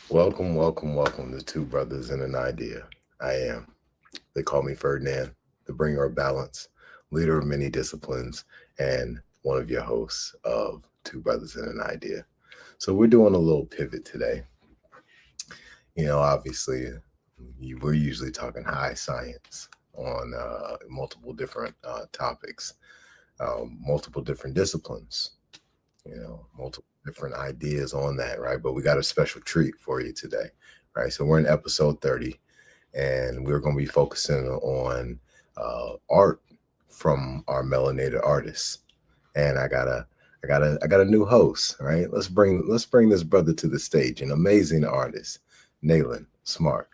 Welcome, welcome, welcome to Two Brothers and an Idea. I am. They call me Ferdinand, the bringer of balance, leader of many disciplines, and one of your hosts of Two Brothers and an Idea. So we're doing a little pivot today. Obviously, we're usually talking high science on multiple different topics, multiple different disciplines, multiple different ideas on that, right? But we got a special treat for you today, right? So we're in episode 30, and we're going to be focusing on art from our melanated artists. And I got a new host, right? Let's bring this brother to the stage, an amazing artist, Nayland Smart.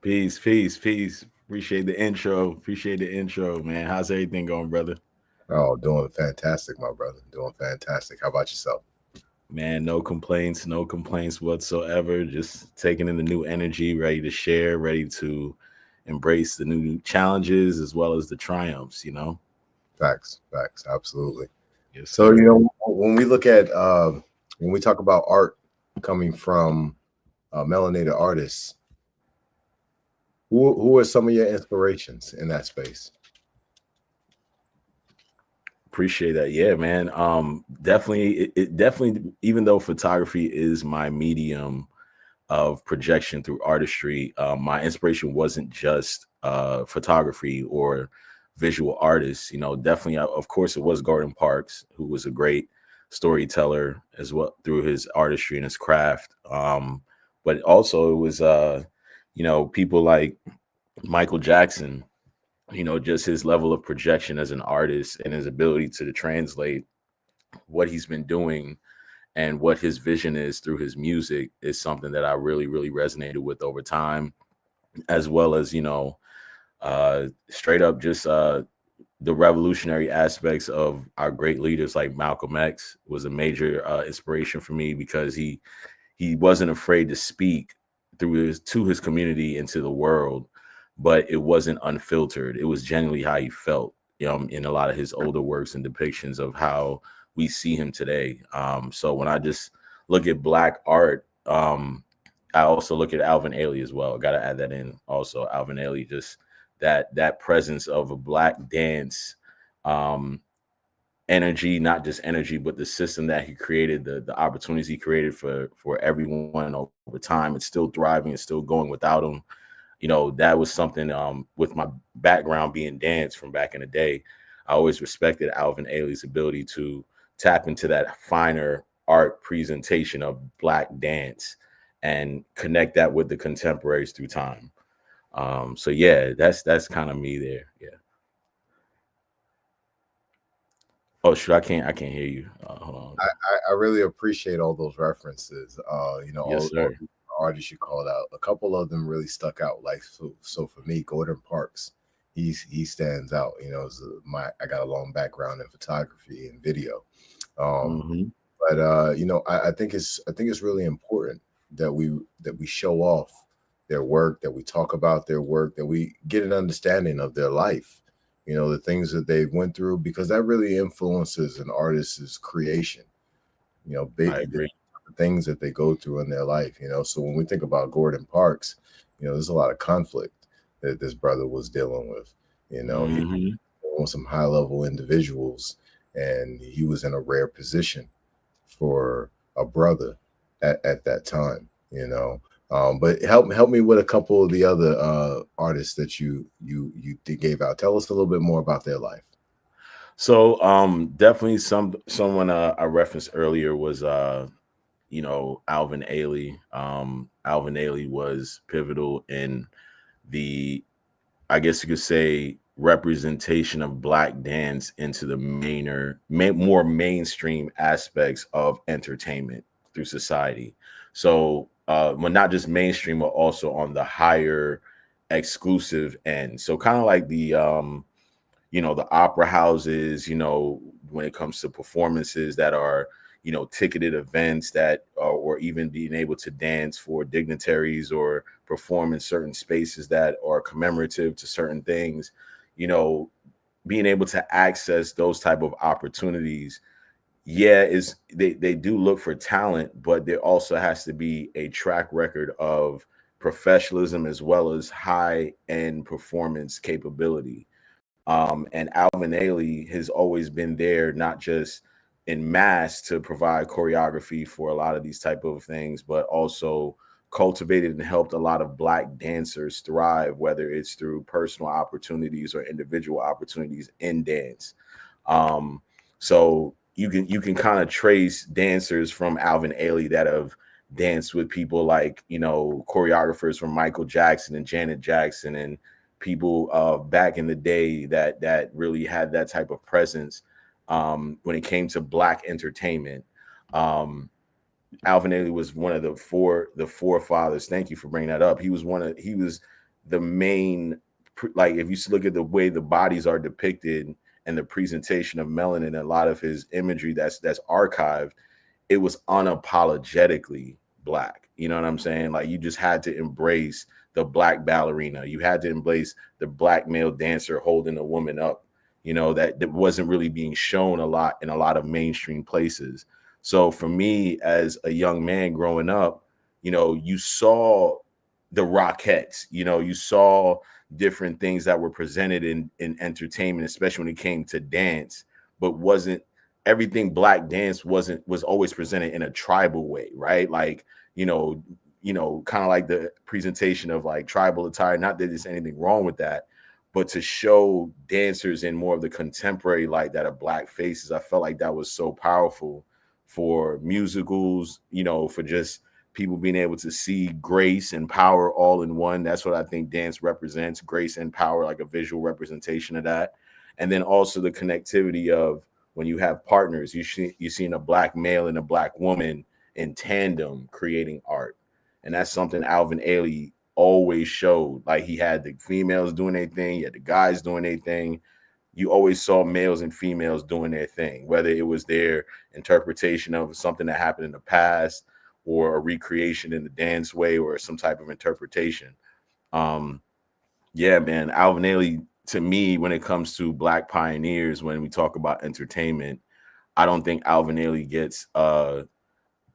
Peace, peace, peace. Appreciate the intro. Appreciate the intro, man. How's everything going, brother? Oh, doing fantastic, my brother. Doing fantastic. How about yourself? Man, no complaints, no complaints whatsoever. Just taking in the new energy, ready to share, ready to embrace the new challenges as well as the triumphs. Facts, facts, absolutely. Yes, So, sir. when we look at when we talk about art coming from melanated artists, who are some of your inspirations in that space? Appreciate that. Yeah, man. Definitely, it definitely, even though photography is my medium of projection through artistry, my inspiration wasn't just photography or visual artists. Definitely, of course, it was Gordon Parks, who was a great storyteller as well through his artistry and his craft. But also, it was people like Michael Jackson. Just his level of projection as an artist and his ability to translate what he's been doing and what his vision is through his music is something that I really, really resonated with over time, as well as, straight up just the revolutionary aspects of our great leaders like Malcolm X was a major inspiration for me because he wasn't afraid to speak to his community and to the world, but it wasn't unfiltered. It was genuinely how he felt, in a lot of his older works and depictions of how we see him today. So when I just look at black art, I also look at Alvin Ailey as well. Got to add that in. Also, Alvin Ailey, just that presence of a black dance, um, energy, not just energy, but the system that he created, the opportunities he created for everyone over time. It's still thriving. It's still going without him. That was something, with my background being dance from back in the day. I always respected Alvin Ailey's ability to tap into that finer art presentation of black dance and connect that with the contemporaries through time. So yeah, that's kind of me there. Yeah. Oh, shoot, I can't hear you. Hold on. I really appreciate all those references. Yes, All sir. the artists you called out. A couple of them really stuck out. Like so for me, Gordon Parks, he stands out. I got a long background in photography and video. Um, Hmm. but I think it's really important that we show off their work, that we talk about their work, that we get an understanding of their life, the things that they went through, because that really influences an artist's creation. I The agree. things that they go through in their life. So when we think about Gordon Parks, there's a lot of conflict that this brother was dealing with. He Hmm. on some high level individuals, and he was in a rare position for a brother at that time. But help me with a couple of the other artists that you gave out. Tell us a little bit more about their life. So definitely someone I referenced earlier was Alvin Ailey. Alvin Ailey was pivotal in the, I guess you could say, representation of black dance into the more mainstream aspects of entertainment through society. So, well, not just mainstream, but also on the higher exclusive end. So, kind of like the opera houses, when it comes to performances that are, ticketed events that or even being able to dance for dignitaries or perform in certain spaces that are commemorative to certain things, you know, being able to access those type of opportunities, Yeah, is they do look for talent, but there also has to be a track record of professionalism as well as high end performance capability. And Alvin Ailey has always been there, not just in mass to provide choreography for a lot of these type of things, but also cultivated and helped a lot of Black dancers thrive, whether it's through personal opportunities or individual opportunities in dance. So you can kind of trace dancers from Alvin Ailey that have danced with people like, choreographers from Michael Jackson and Janet Jackson and people back in the day that really had that type of presence when it came to Black entertainment. Um, Alvin Ailey was one of the forefathers. Thank you for bringing that up. He was the main, like, if you look at the way the bodies are depicted and the presentation of melanin and a lot of his imagery that's archived, it was unapologetically Black. You know what I'm saying? Like, you just had to embrace the Black ballerina. You had to embrace the Black male dancer holding a woman up, that wasn't really being shown a lot in a lot of mainstream places. So for me, as a young man growing up, you saw the Rockettes, you saw different things that were presented in entertainment, especially when it came to dance, but wasn't everything Black dance was always presented in a tribal way, right? Like, kind of like the presentation of like tribal attire. Not that there's anything wrong with that, but to show dancers in more of the contemporary light that are Black faces, I felt like that was so powerful for musicals, for just people being able to see grace and power all in one. That's what I think dance represents, grace and power, like a visual representation of that. And then also the connectivity of when you have partners, you're seeing a Black male and a Black woman in tandem creating art. And that's something Alvin Ailey always showed. Like, he had the females doing their thing, you had the guys doing their thing. You always saw males and females doing their thing, whether it was their interpretation of something that happened in the past or a recreation in the dance way or some type of interpretation. Yeah, man, Alvin Ailey, to me, when it comes to Black pioneers, when we talk about entertainment, I don't think Alvin Ailey gets a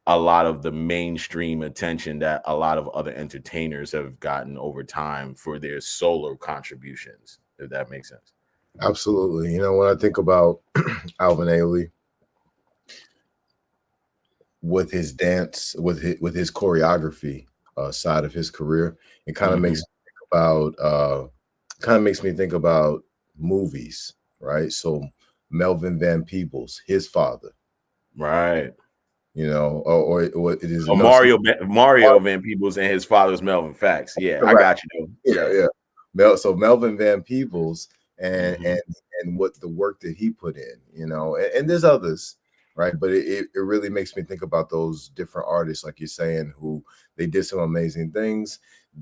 lot of the mainstream attention that a lot of other entertainers have gotten over time for their solo contributions, if that makes sense. Absolutely. When I think about Alvin Ailey with his dance, with his choreography side of his career, it kind of Mhm. makes me think about movies, right? So Melvin Van Peebles, his father, Right. or it is Oh, no Mario Van Peebles and his father's Melvin. Facts. Yeah, I correct. got you though. Yeah, Yeah. yeah. So Melvin Van Peebles and Mhm. what the work that he put in, and there's others, right? But it really makes me think about those different artists, like you're saying, who they did some amazing things.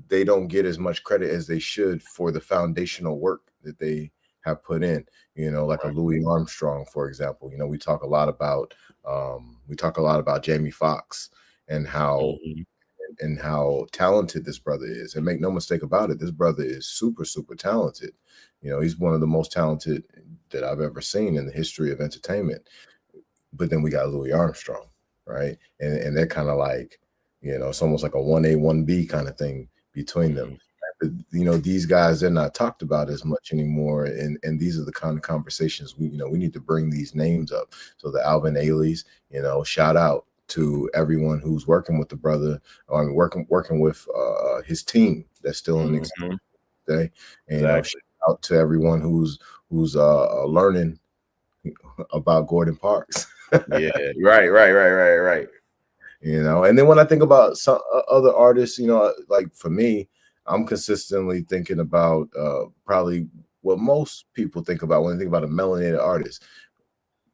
They don't get as much credit as they should for the foundational work that they have put in, like a Right. Louis Armstrong, for example. We talk a lot about Jamie Foxx and Mhm. how talented this brother is. And make no mistake about it, this brother is super, super talented. He's one of the most talented that I've ever seen in the history of entertainment. But then we got Louis Armstrong, right? And they're kind of like, it's almost like a 1A, 1B kind of thing between them. Mhm. But, these guys, they're not talked about as much anymore. And these are the kind of conversations we need to bring these names up. So the Alvin Ailey's, shout out to everyone who's working with the brother, or working with his team that's still in existence Mhm. today. And Exactly. shout out to everyone who's learning about Gordon Parks. Yeah. Right. And then when I think about some other artists, like for me, I'm consistently thinking about probably what most people think about when they think about a melanated artist,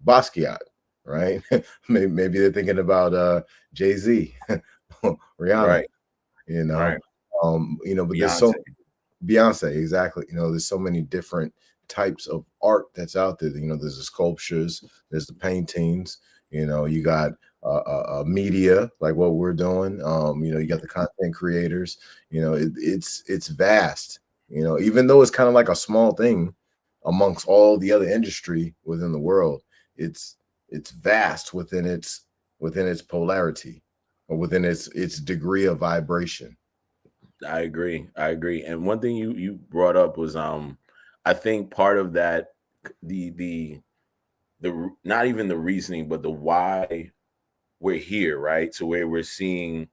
Basquiat, right? Maybe they're thinking about Jay-Z, Rihanna, Right. you know, Right. but there's so Beyonce. Beyonce, exactly. There's so many different types of art that's out there. There's the sculptures, there's the paintings. You got media like what we're doing. You got the content creators. It's vast. Even though it's kind of like a small thing amongst all the other industry within the world, it's it's vast within its polarity, or within its degree of vibration. I agree. I agree. And one thing you brought up was I think part of that, the not even the reasoning, but the why we're here, right? To where we're seeing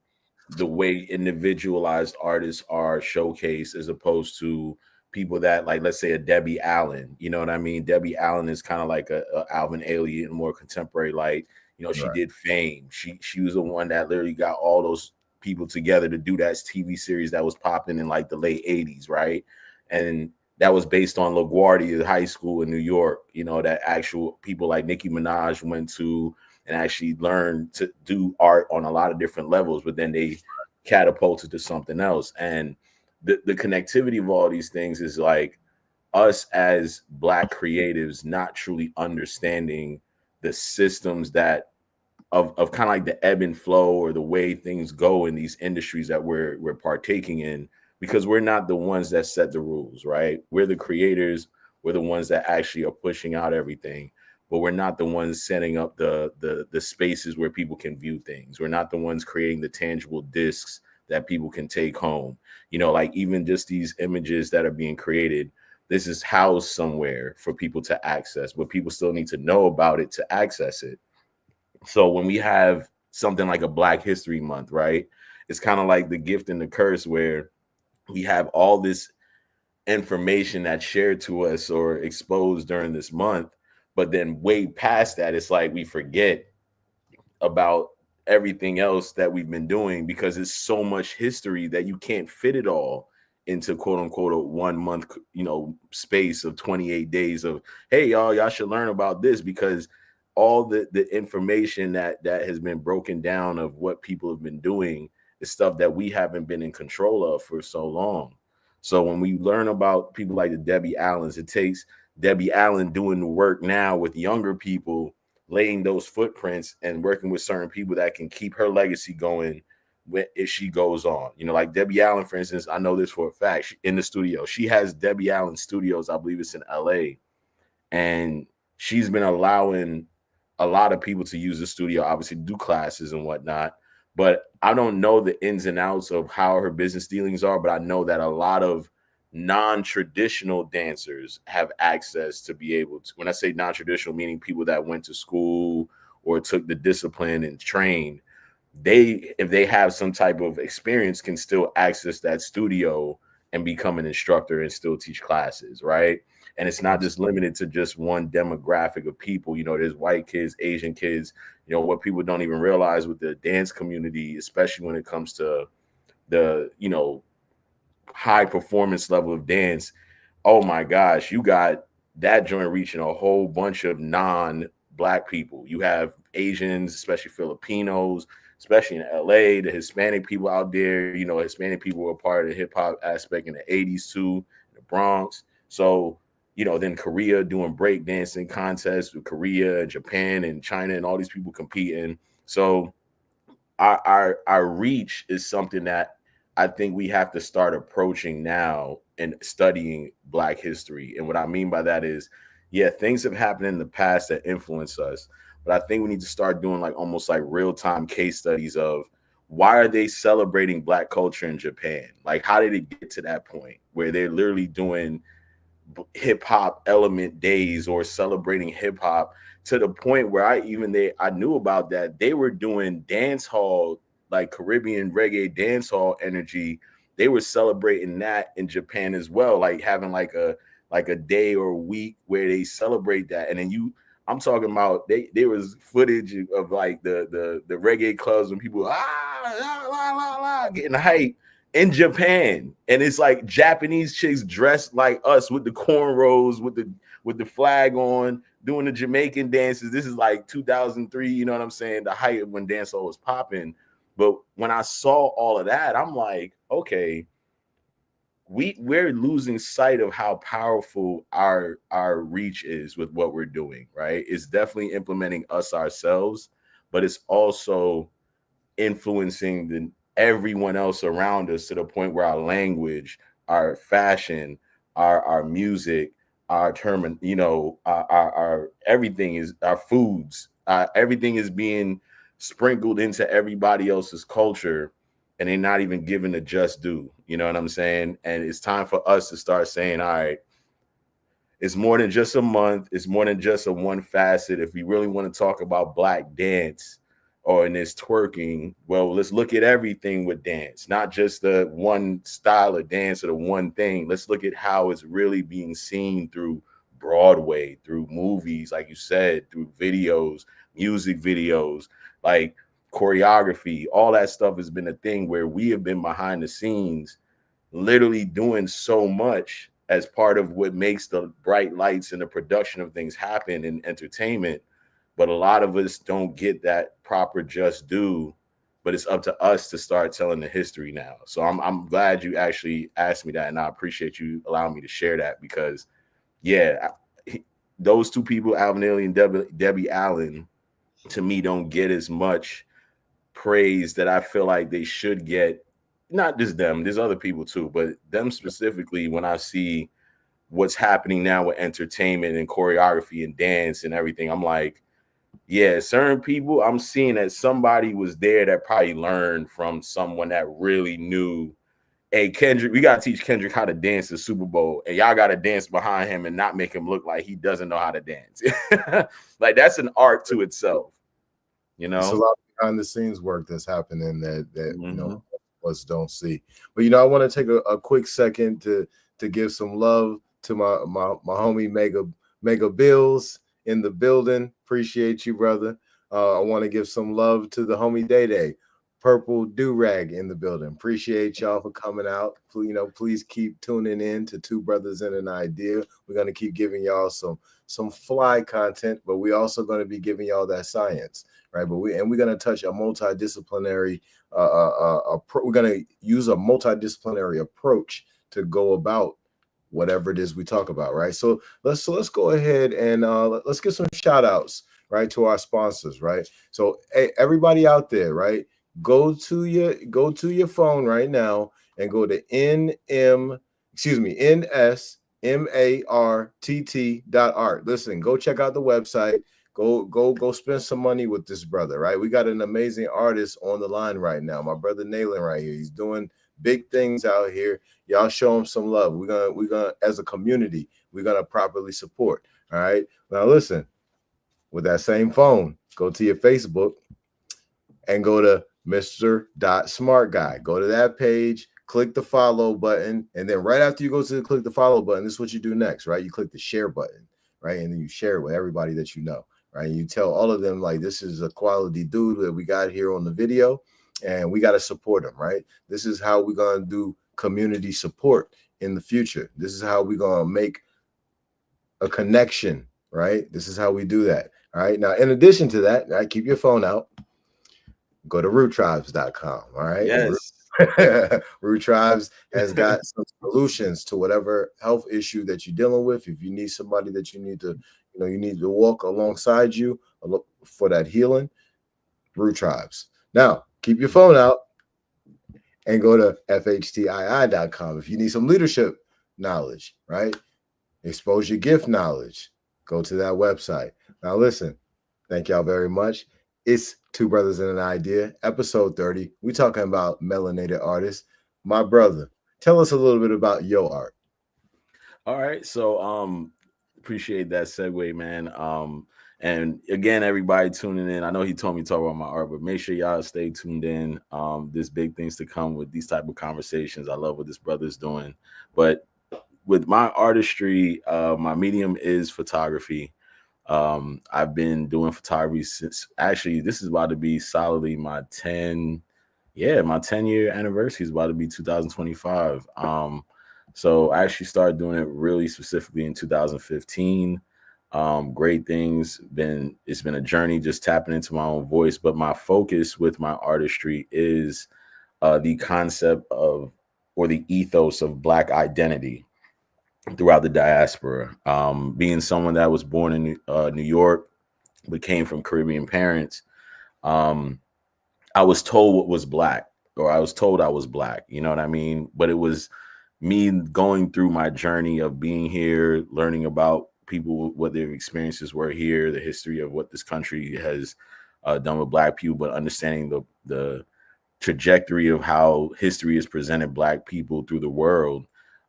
the way individualized artists are showcased as opposed to people that, like, let's say a Debbie Allen. You know what I mean? Debbie Allen is kind of like a Alvin Ailey in more contemporary light. You know, she Right. did Fame. She was the one that literally got all those people together to do that TV series that was popping in like the late 80s, right? And that was based on LaGuardia High School in New York, you know, that actual people like Nicki Minaj went to and actually learned to do art on a lot of different levels, but then they catapulted to something else. And the connectivity of all these things is like us as Black creatives not truly understanding the systems that of kind of like the ebb and flow or the way things go in these industries that we're partaking in, because we're not the ones that set the rules, right? We're the creators, we're the ones that actually are pushing out everything, but we're not the ones setting up the spaces where people can view things. We're not the ones creating the tangible discs that people can take home. You know, like even just these images that are being created, this is housed somewhere for people to access, but people still need to know about it to access it. So when we have something like a Black History Month, right? It's kind of like the gift and the curse, where we have all this information that's shared to us or exposed during this month, but then way past that, it's like we forget about everything else that we've been doing because it's so much history that you can't fit it all into quote unquote a 1 month, you know, space of 28 days of, hey y'all should learn about this, because all the information that has been broken down of what people have been doing is stuff that we haven't been in control of for so long. So when we learn about people like the Debbie Allens, it takes Debbie Allen doing the work now with younger people, laying those footprints and working with certain people that can keep her legacy going if she goes on. You know, like Debbie Allen, for instance, I know this for a fact. In the studio, she has Debbie Allen Studios. I believe it's in LA, and she's been allowing a lot of people to use the studio, obviously do classes and whatnot. But I don't know the ins and outs of how her business dealings are, but I know that a lot of non-traditional dancers have access to be able to, when I say non-traditional, meaning people that went to school or took the discipline and trained, they, if they have some type of experience, can still access that studio and become an instructor and still teach classes, right? And it's not just limited to just one demographic of people. You know, there's white kids, Asian kids. You know, what people don't even realize with the dance community, especially when it comes to the, you know, high performance level of dance, oh my gosh, you got that joint reaching a whole bunch of non-Black people. You have Asians, especially Filipinos, especially in LA, the Hispanic people out there. You know, Hispanic people were part of the hip hop aspect in the 80s too, in the Bronx. So, you know, then Korea doing break dancing contests with Korea and Japan and China and all these people competing. So our reach is something that I think we have to start approaching now and studying Black history. And what I mean by that is, yeah, things have happened in the past that influence us, but I think we need to start doing like almost like real time case studies of why are they celebrating Black culture in Japan? Like, how did it get to that point where they're literally doing hip hop element days or celebrating hip hop, to the point where I knew about that they were doing dance hall, like Caribbean reggae dance hall energy. They were celebrating that in Japan as well, like having like a day or a week where they celebrate that. And then I'm talking about there was footage of like the reggae clubs when people getting hype in Japan, and it's like Japanese chicks dressed like us with the cornrows, with the flag on, doing the Jamaican dances. This is like 2003, you know what I'm saying? The height of when dancehall was popping. But when I saw all of that, I'm like, okay, we're losing sight of how powerful our reach is with what we're doing, right? It's definitely implementing us ourselves, but it's also influencing everyone else around us, to the point where our language, our fashion, our music, our term, you know, our everything is our foods. Everything is being sprinkled into everybody else's culture, and they're not even given a just due. You know what I'm saying? And it's time for us to start saying, all right, it's more than just a month. It's more than just a one facet. If we really want to talk about Black dance or in this twerking, well, let's look at everything with dance, not just the one style of dance or the one thing. Let's look at how it's really being seen through Broadway, through movies, like you said, through videos, music videos, like choreography. All that stuff has been a thing where we have been behind the scenes literally doing so much as part of what makes the bright lights and the production of things happen in entertainment. But a lot of us don't get that proper just due. But it's up to us to start telling the history now. So I'm glad you actually asked me that, and I appreciate you allowing me to share that, because yeah, those two people, Alvin Ailey and Debbie Allen, to me don't get as much praise that I feel like they should get. Not just them, there's other people too, but them specifically. When I see what's happening now with entertainment and choreography and dance and everything, I'm like, yeah, certain people, I'm seeing that somebody was there that probably learned from someone that really knew. Hey, Kendrick, we got to teach Kendrick how to dance the Super Bowl, and y'all got to dance behind him and not make him look like he doesn't know how to dance. Like, that's an art to itself, you know? It's a lot of behind the scenes work that's happening that Mm-hmm. you know, us don't see. But you know, I want to take a quick second to give some love to my homie Mega Bills in the building. Appreciate you, brother. I want to give some love to the homie Day Day, Purple Do-Rag in the building. Appreciate y'all for coming out. You know, please keep tuning in to Two Brothers and an Idea. We're going to keep giving y'all some fly content, but we're also going to be giving y'all that science, right? But we're going to touch a multidisciplinary we're going to use a multidisciplinary approach to go about whatever it is we talk about, right? So let's go ahead and let's give some shout outs, right, to our sponsors, right? So hey, everybody out there, right, go to your phone right now and go to nsmartt.art. Listen, go check out the website. Go spend some money with this brother, right? We got an amazing artist on the line right now. My brother Nayland right here. He's doing big things out here. Y'all show him some love. We're gonna as a community, we're gonna properly support. All right. Now listen, with that same phone, go to your Facebook and go to Mr. Smart Guy. Go to that page, click the follow button, and then right after you go to click the follow button, this is what you do next, right? You click the share button, right? And then you share it with everybody that you know, right? And you tell all of them, like, this is a quality dude that we got here on the video, and we got to support him, right? This is how we're going to do community support in the future. This is how we're going to make a connection, right? This is how we do that. All right. Now, in addition to that, right, keep your phone out. Go to roottribes.com. All right. Yes. Root Tribes has got some solutions to whatever health issue that you're dealing with. If you need somebody that you need to walk alongside you for that healing, Root Tribes. Now, keep your phone out and go to fhtii.com. If you need some leadership knowledge, right? Expose your gift knowledge. Go to that website. Now, listen, thank y'all very much. It's Two Brothers and an Idea, episode 30. We're talking about melanated artists. My brother, tell us a little bit about your art. All right. So appreciate that segue, man. And again, everybody tuning in. I know he told me to talk about my art, but make sure y'all stay tuned in. There's big things to come with these type of conversations. I love what this brother's doing. But with my artistry, my medium is photography. I've been doing photography since, actually, this is about to be solidly my 10-year anniversary is about to be 2025. So I actually started doing it really specifically in 2015. Great things. It's been a journey just tapping into my own voice, but my focus with my artistry is the concept of, or the ethos of, Black identity throughout the diaspora. Being someone that was born in New York, but came from Caribbean parents, I was told what was Black, or I was told I was Black, you know what I mean? But it was me going through my journey of being here, learning about people what their experiences were here, the history of what this country has done with Black people, but understanding the trajectory of how history has presented Black people through the world,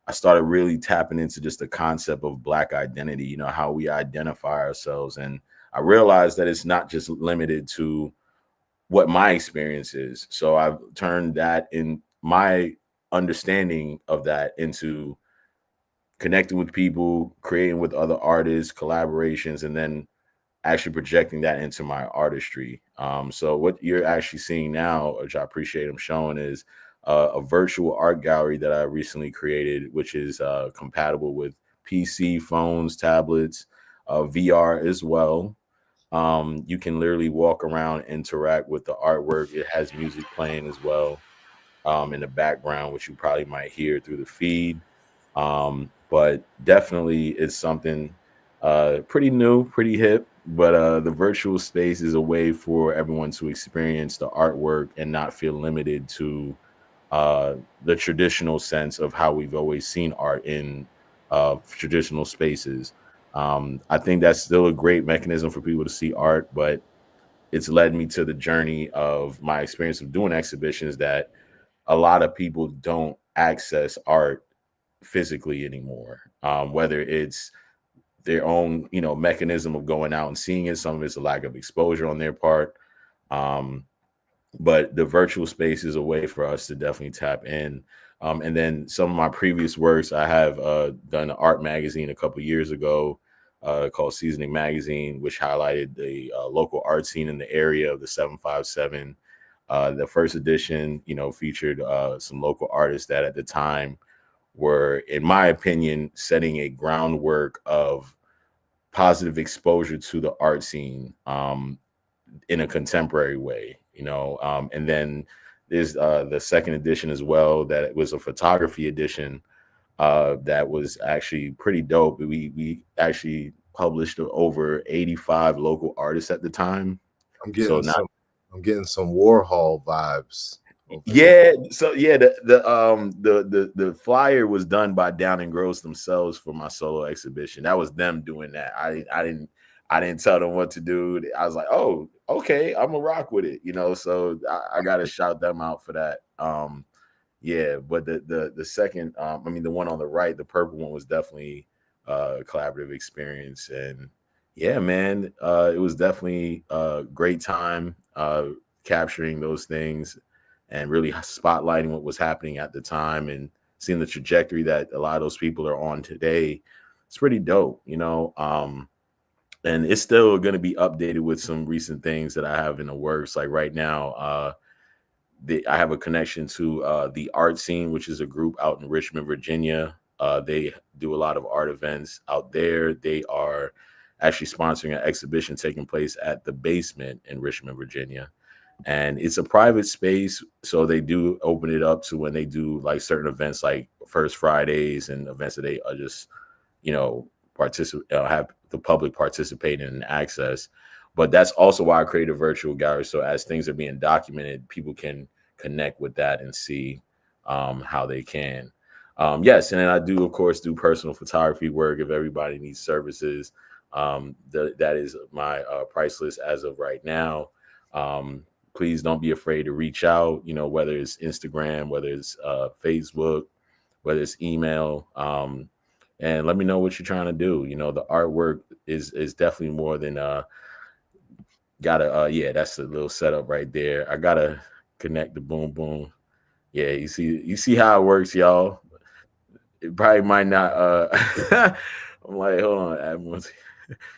I started really tapping into just the concept of Black identity, you know, how we identify ourselves. And I realized that it's not just limited to what my experience is. So I've turned that in my understanding of that into connecting with people, creating with other artists, collaborations, and then actually projecting that into my artistry. So what you're actually seeing now, which I appreciate them showing, is a virtual art gallery that I recently created, which is compatible with PC, phones, tablets, VR as well. You can literally walk around, interact with the artwork. It has music playing as well in the background, which you probably might hear through the feed. But definitely it's something pretty new, pretty hip. But the virtual space is a way for everyone to experience the artwork and not feel limited to the traditional sense of how we've always seen art in traditional spaces. I think that's still a great mechanism for people to see art, but it's led me to the journey of my experience of doing exhibitions that a lot of people don't access art physically anymore. Whether it's their own, you know, mechanism of going out and seeing it, some of it's a lack of exposure on their part. Um, but the virtual space is a way for us to definitely tap in. And then some of my previous works, I have done an art magazine a couple years ago called Seasoning Magazine, which highlighted the local art scene in the area of the 757. The first edition, you know, featured some local artists that at the time were, in my opinion, setting a groundwork of positive exposure to the art scene in a contemporary way, you know. And then there's the second edition as well, that it was a photography edition that was actually pretty dope. We actually published over 85 local artists at the time. I'm So getting not some I'm getting some Warhol vibes over here. yeah, so yeah, the flyer was done by Down and Gross themselves for my solo exhibition. That was them doing that. I didn't tell them what to do. I was like, oh, okay, I'm gonna rock with it, you know. So I gotta shout them out for that. Yeah, but the second, I mean the one on the right, the purple one, was definitely a collaborative experience. And yeah, man, it was definitely a great time capturing those things and really spotlighting what was happening at the time and seeing the trajectory that a lot of those people are on today. It's pretty dope, you know. And it's still going to be updated with some recent things that I have in the works. Like right now, I have a connection to the art scene, which is a group out in Richmond, Virginia. They do a lot of art events out there. They are actually sponsoring an exhibition taking place at the Basement in Richmond, Virginia. And it's a private space, so they do open it up to when they do like certain events like First Fridays and events that they are just, you know, participate, have the public participate in and access. But that's also why I created a virtual gallery, so as things are being documented, people can connect with that and see how they can. Yes, and then I do, of course, do personal photography work. If everybody needs services, that is my price list as of right now. Please don't be afraid to reach out, you know, whether it's Instagram, whether it's Facebook, whether it's email, and let me know what you're trying to do. You know, the artwork is definitely more than yeah, that's a little setup right there. I gotta connect the boom boom. Yeah, you see how it works, y'all. It probably might not I'm like, hold on, Adam.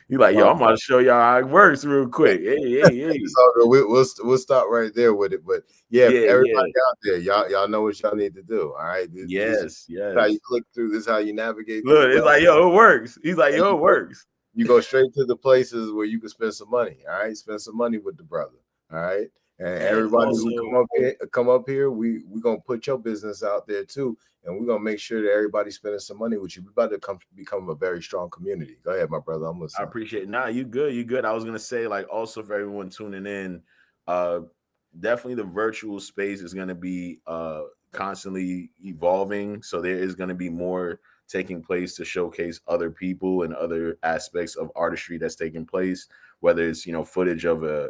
You like, yo, Well, I'm gonna show y'all how it works real quick. Hey. it's all good. We'll stop right there with it. But yeah, Yeah, everybody yeah. out there, y'all know what y'all need to do. All right, this is Yes, how you yes. click through. This is how you navigate through the Look, it's web. like, yo, it works. He's like, And yo, it works. you go straight to the places where you can spend some money. All right, spend some money with the brother. All right, and And everybody who also, come up here, we gonna put your business out there too, and we're gonna make sure that everybody's spending some money with you. We're about to become a very strong community. Go ahead, my brother. I'm I listening. appreciate it. Nah, you good. You good. I was gonna say, like, also for everyone tuning in, uh, definitely the virtual space is gonna be constantly evolving. So there is gonna be more taking place to showcase other people and other aspects of artistry that's taking place, whether it's, footage of a,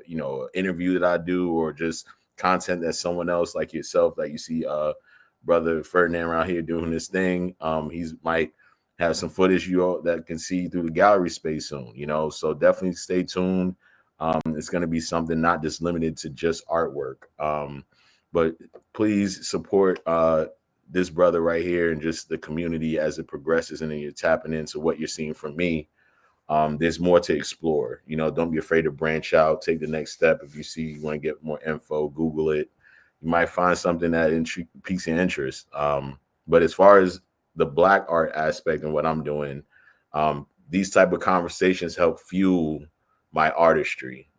interview that I do, or just content that someone else like yourself, like you see brother Ferdinand around here doing this thing. He's might have some footage you all that can see through the gallery space soon, so definitely stay tuned. It's going to be something not just limited to just artwork, but please support this brother right here and just the community as it progresses, and then you're tapping into what you're seeing from me. There's more to explore. Don't be afraid to branch out, take the next step. If you see you want to get more info, Google it. You might find something that piques your interest. But as far as the Black art aspect and what I'm doing, these type of conversations help fuel my artistry.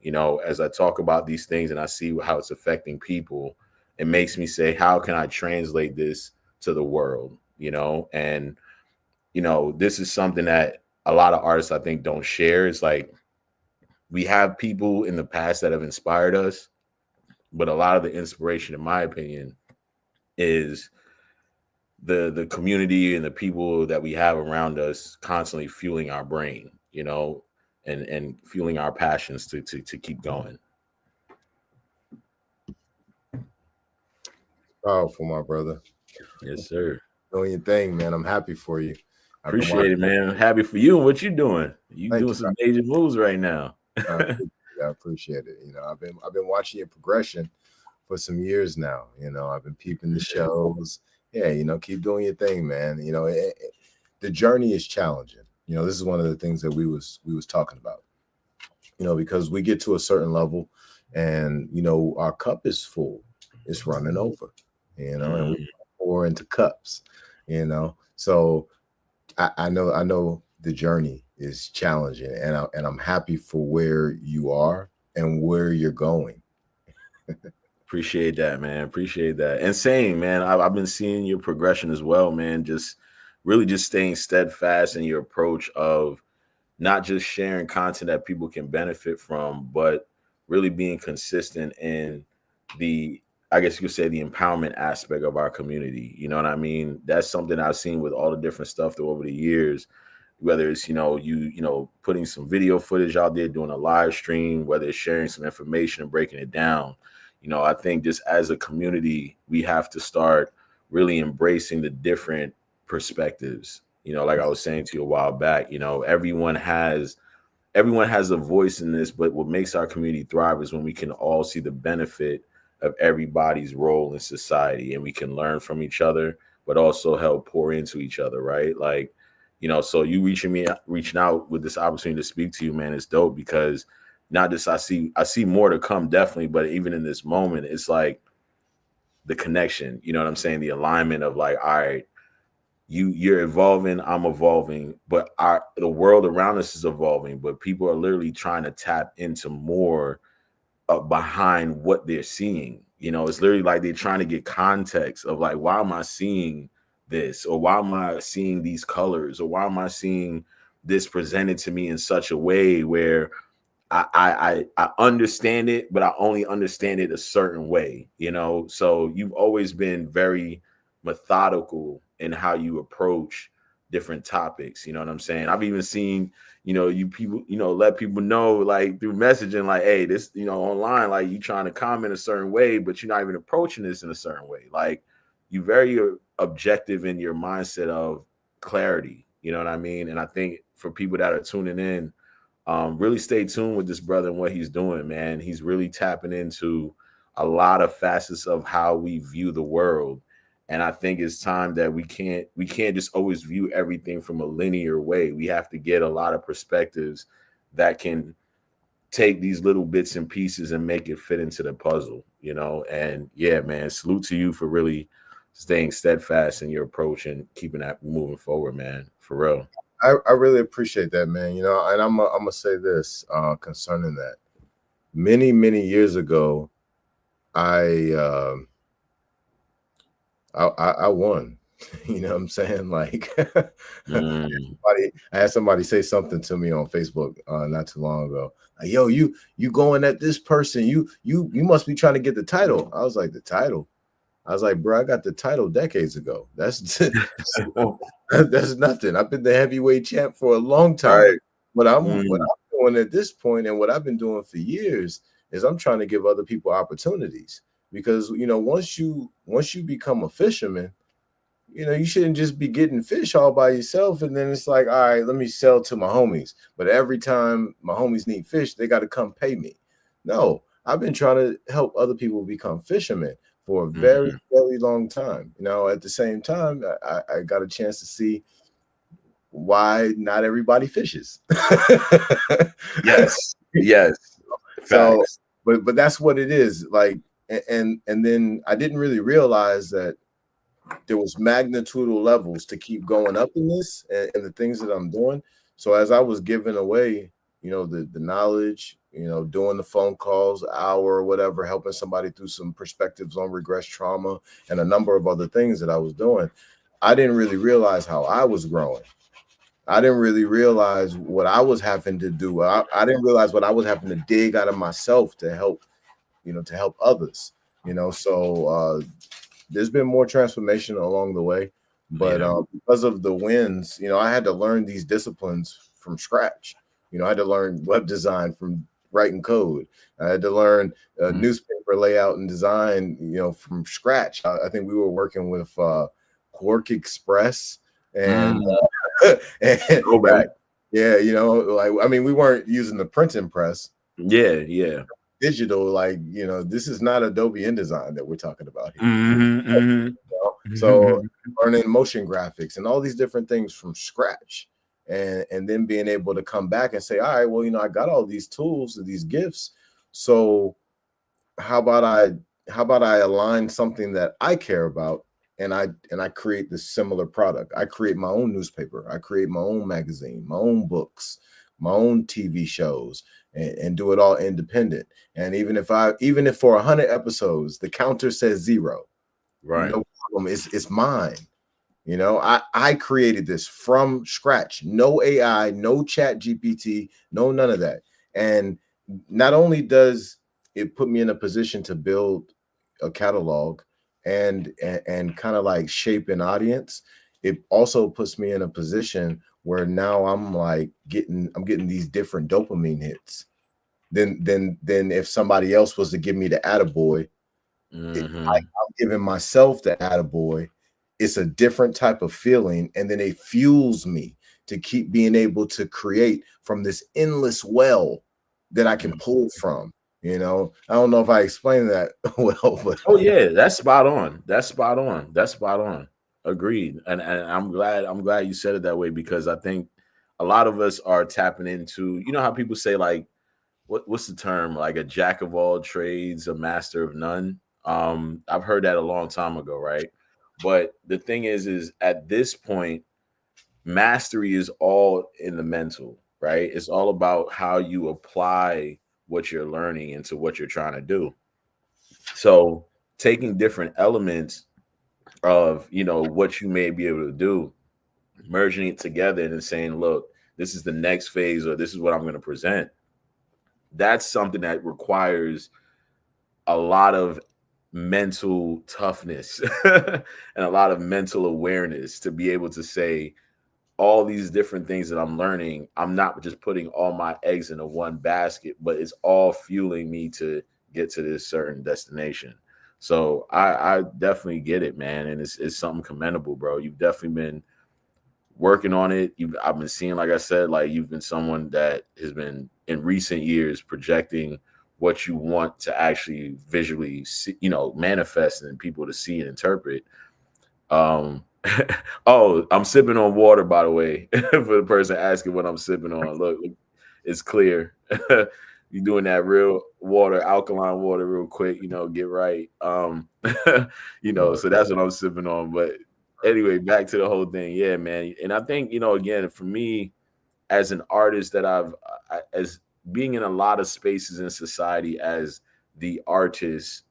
As I talk about these things and I see how it's affecting people, it makes me say, how can I translate this to the world? And this is something that a lot of artists, I think, don't share. It's like, we have people in the past that have inspired us, but a lot of the inspiration, in my opinion, is the community and the people that we have around us constantly fueling our brain, and fueling our passions to keep going. Powerful, my brother. Yes, sir. Doing your thing, man. I'm happy for you. Appreciate it, man. Happy for you and what you're doing. You doing some major moves right now. I appreciate it. I've been watching your progression for some years now. I've been peeping the shows. Yeah, keep doing your thing, man. The journey is challenging. This is one of the things that we was talking about. Because we get to a certain level, and our cup is full. It's running over. And we pour into cups. So I know the journey is challenging, and I'm happy for where you are and where you're going. Appreciate that, man. Appreciate that. And same, man. I've been seeing your progression as well, man. Just really just staying steadfast in your approach of not just sharing content that people can benefit from, but really being consistent in the, I guess you could say, the empowerment aspect of our community. You know what I mean? That's something I've seen with all the different stuff over the years, whether it's, you putting some video footage out there, doing a live stream, whether it's sharing some information and breaking it down. I think just as a community, we have to start really embracing the different perspectives. Like I was saying to you a while back, everyone has a voice in this, but what makes our community thrive is when we can all see the benefit of everybody's role in society, and we can learn from each other, but also help pour into each other, right? Like, so you reaching out with this opportunity to speak to you, man, it's dope, because not just I see more to come, definitely, but even in this moment, it's like the connection, you know what I'm saying? The alignment of like, all right, you're evolving, I'm evolving, but the world around us is evolving, but people are literally trying to tap into more behind what they're seeing. It's literally like they're trying to get context of like, why am I seeing this, or why am I seeing these colors, or why am I seeing this presented to me in such a way where I understand it, but I only understand it a certain way, So you've always been very methodical in how you approach different topics. You know what I'm saying? I've even seen, you people, let people know, like through messaging, like, hey, this, online, like you trying to comment a certain way, but you're not even approaching this in a certain way. Like, you very objective in your mindset of clarity. You know what I mean? And I think for people that are tuning in, really stay tuned with this brother and what he's doing, man. He's really tapping into a lot of facets of how we view the world. And I think it's time that we can't just always view everything from a linear way. We have to get a lot of perspectives that can take these little bits and pieces and make it fit into the puzzle, And yeah, man, salute to you for really staying steadfast in your approach and keeping that moving forward, man, for real. I really appreciate that, man. And I'm gonna say this concerning that. Many years ago, I won. You know what I'm saying? Like, I had somebody say something to me on Facebook not too long ago. Like, yo, you going at this person? You must be trying to get the title. I was like, the title? I was like, bro, I got the title decades ago. That's nothing. I've been the heavyweight champ for a long time. Right. What I'm doing at this point, and what I've been doing for years, is I'm trying to give other people opportunities. Because once you become a fisherman, you shouldn't just be getting fish all by yourself. And then it's like, all right, let me sell to my homies. But every time my homies need fish, they got to come pay me. No, I've been trying to help other people become fishermen for a very, very long time. At the same time, I got a chance to see why not everybody fishes. Yes. So, Facts. but that's what it is. Like, and then I didn't really realize that there was magnitudinal levels to keep going up in this and the things that I'm doing. So as I was giving away, the knowledge, doing the phone calls, hour or whatever, helping somebody through some perspectives on regress trauma and a number of other things that I was doing, I didn't really realize how I was growing. I didn't really realize what I was having to do. I didn't realize what I was having to dig out of myself to help, to help others. So there's been more transformation along the way, but because of the wins, I had to learn these disciplines from scratch. I had to learn web design from writing code. I had to learn newspaper layout and design, from scratch. I think we were working with Quark Express and, and Go back. yeah, we weren't using the printing press. Yeah. Digital, this is not Adobe InDesign that we're talking about here. So learning motion graphics and all these different things from scratch, and then being able to come back and say, all right, well, I got all these tools and these gifts. So how about I align something that I care about, and I create this similar product. I create my own newspaper. I create my own magazine, my own books, my own TV shows, and do it all independent. And even if for 100 episodes, the counter says 0, right? No problem. It's mine. I created this from scratch. No AI, no Chat GPT, no none of that. And not only does it put me in a position to build a catalog and kind of like shape an audience, it also puts me in a position where now I'm getting these different dopamine hits than if somebody else was to give me the attaboy. I'm giving myself the attaboy. It's a different type of feeling, and then it fuels me to keep being able to create from this endless well that I can pull from. I don't know if I explained that well, but oh yeah, that's spot on. Agreed. And I'm glad you said it that way, because I think a lot of us are tapping into, how people say, like, what's the term, like a jack of all trades, a master of none. I've heard that a long time ago, right? But the thing is at this point, mastery is all in the mental, right? It's all about how you apply what you're learning into what you're trying to do. So taking different elements of, what you may be able to do, merging it together and then saying, look, this is the next phase, or this is what I'm going to present. That's something that requires a lot of mental toughness and a lot of mental awareness to be able to say, all these different things that I'm learning, I'm not just putting all my eggs into one basket, but it's all fueling me to get to this certain destination. So I definitely get it, man. And it's something commendable, bro. You've definitely been working on it. I've been seeing, like I said, like you've been someone that has been in recent years projecting what you want to actually visually see, manifest, and people to see and interpret. Oh, I'm sipping on water, by the way, for the person asking what I'm sipping on. Look, it's clear. You're doing that real water, alkaline water, real quick, get right. So that's what I'm sipping on. But anyway, back to the whole thing. Yeah, man. And I think, again, for me as an artist, that as being in a lot of spaces in society as the artist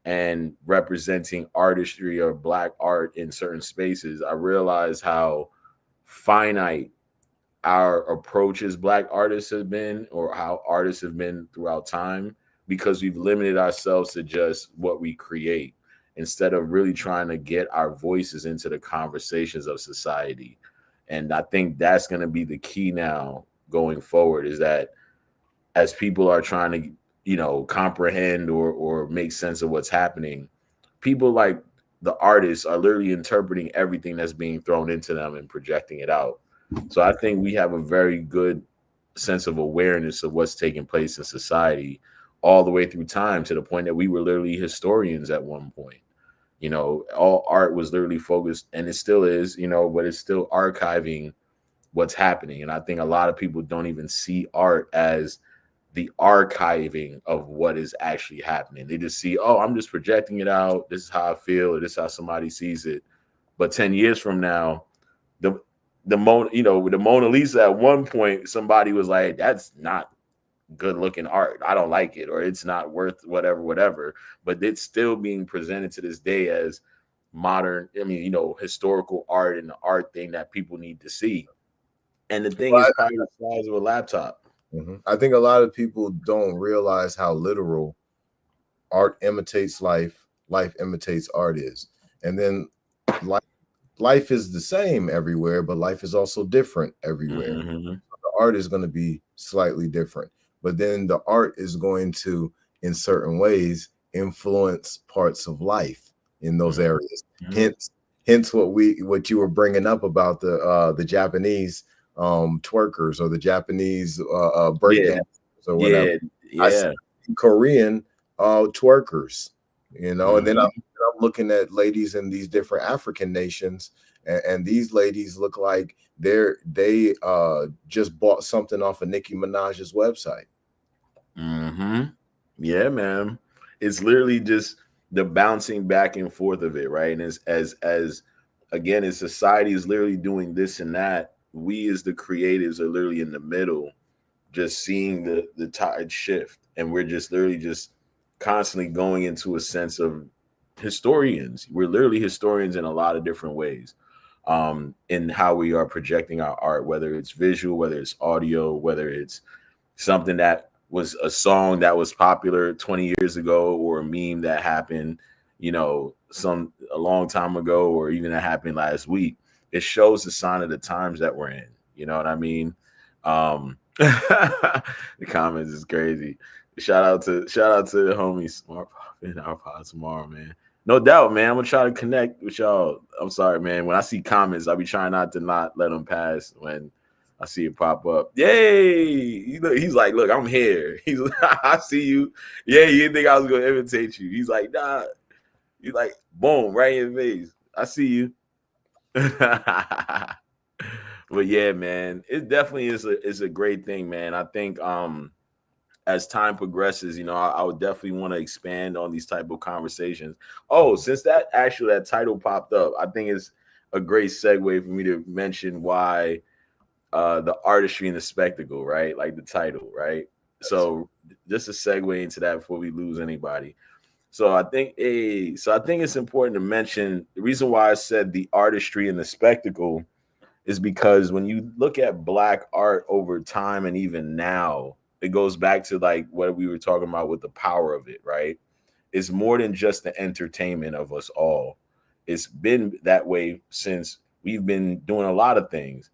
and representing artistry or Black art in certain spaces, I realize how finite our approach as Black artists have been, or how artists have been throughout time, because we've limited ourselves to just what we create. instead of really trying to get our voices into the conversations of society. And I think that's going to be the key now going forward, is that as people are trying to, comprehend or make sense of what's happening, people like the artists are literally interpreting everything that's being thrown into them and projecting it out. So I think we have a very good sense of awareness of what's taking place in society all the way through time, to the point that we were literally historians at one point. All art was literally focused, and it still is, but it's still archiving what's happening. And I think a lot of people don't even see art as the archiving of what is actually happening. They just see, oh, I'm just projecting it out. This is how I feel, or this is how somebody sees it. But 10 years from now, the Mona Lisa, at one point, somebody was like, that's not good looking art. I don't like it, or it's not worth whatever. But it's still being presented to this day as modern, historical art, and the art thing that people need to see. And the thing is probably the size of a laptop. I think a lot of people don't realize how literal art imitates life, life imitates art is. And then life is the same everywhere, but life is also different everywhere. The art is going to be slightly different, but then the art is going to, in certain ways, influence parts of life in those areas. Hence what you were bringing up about the Japanese twerkers, or the Japanese breakdancers, or whatever. I see Korean twerkers, and then I'm looking at ladies in these different African nations, and these ladies look like they just bought something off of Nicki Minaj's website. Yeah, man. It's literally just the bouncing back and forth of it, right? And as again, as society is literally doing this and that, we as the creatives are literally in the middle, just seeing the tide shift, and we're just literally just constantly going into a sense of historians. We're literally historians in a lot of different ways, in how we are projecting our art, whether it's visual, whether it's audio, whether it's something that was a song that was popular 20 years ago, or a meme that happened, a long time ago, or even that happened last week. It shows the sign of the times that we're in. You know what I mean? The comments is crazy. Shout out to the homies Smart Pop in our pod tomorrow, man. No doubt, man. I'm gonna try to connect with y'all. I'm sorry, man. When I see comments, I'll be trying not let them pass when I see it pop up. Yay! He's like, look, I'm here. He's like, I see you. Yeah, you didn't think I was gonna imitate you. He's like, nah. He's like, boom, right in your face. I see you. But yeah, man, it definitely is a great thing, man. I think as time progresses, I would definitely want to expand on these type of conversations. Oh, since that title popped up, I think it's a great segue for me to mention why the artistry and the spectacle, right? Like the title, right? So just a segue into that before we lose anybody. So I think it's important to mention the reason why I said the artistry and the spectacle is because when you look at Black art over time, and even now, it goes back to like what we were talking about with the power of it, right? It's more than just the entertainment of us all. It's been that way since we've been doing a lot of things.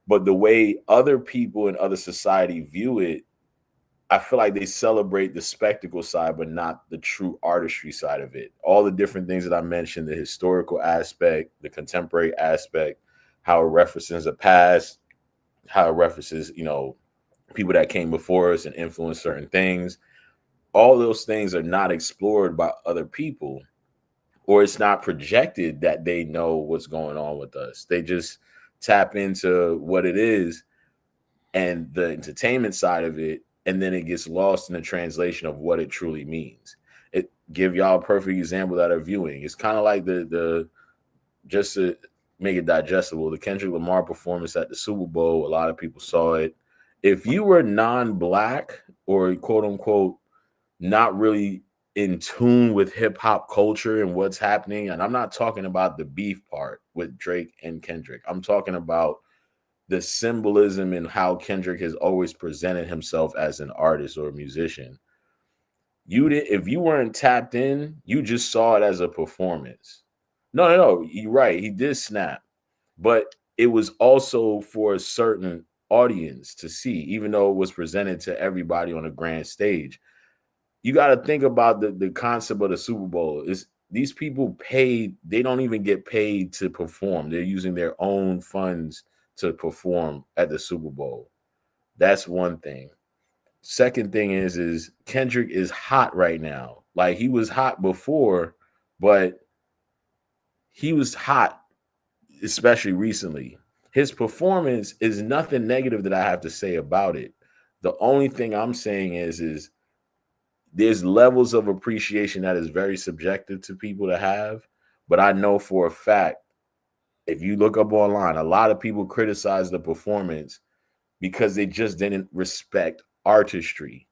But the way other people in other society view it, I feel like they celebrate the spectacle side, but not the true artistry side of it. All the different things that I mentioned, the historical aspect, the contemporary aspect, how it references the past, how it references, people that came before us and influenced certain things. All those things are not explored by other people, or it's not projected that they know what's going on with us. They just tap into what it is and the entertainment side of it, and then it gets lost in the translation of what it truly means. It give y'all a perfect example that are viewing. It's kind of like the just to make it digestible, the Kendrick Lamar performance at the Super Bowl. A lot of people saw it. If you were non-Black, or quote unquote not really in tune with hip hop culture and what's happening, and I'm not talking about the beef part with Drake and Kendrick. I'm talking about the symbolism and how Kendrick has always presented himself as an artist or a musician. You did if you weren't tapped in, you just saw it as a performance. No, you're right. He did snap, but it was also for a certain audience to see, even though it was presented to everybody on a grand stage. You got to think about the concept of the Super Bowl. Is these people paid? They don't even get paid to perform. They're using their own funds to perform at the Super Bowl. That's one thing. Second thing is Kendrick is hot right now. Like he was hot before, but he was hot especially recently. His performance is nothing negative that I have to say about it. The only thing I'm saying is there's levels of appreciation that is very subjective to people to have, but I know for a fact if you look up online, a lot of people criticize the performance because they just didn't respect artistry.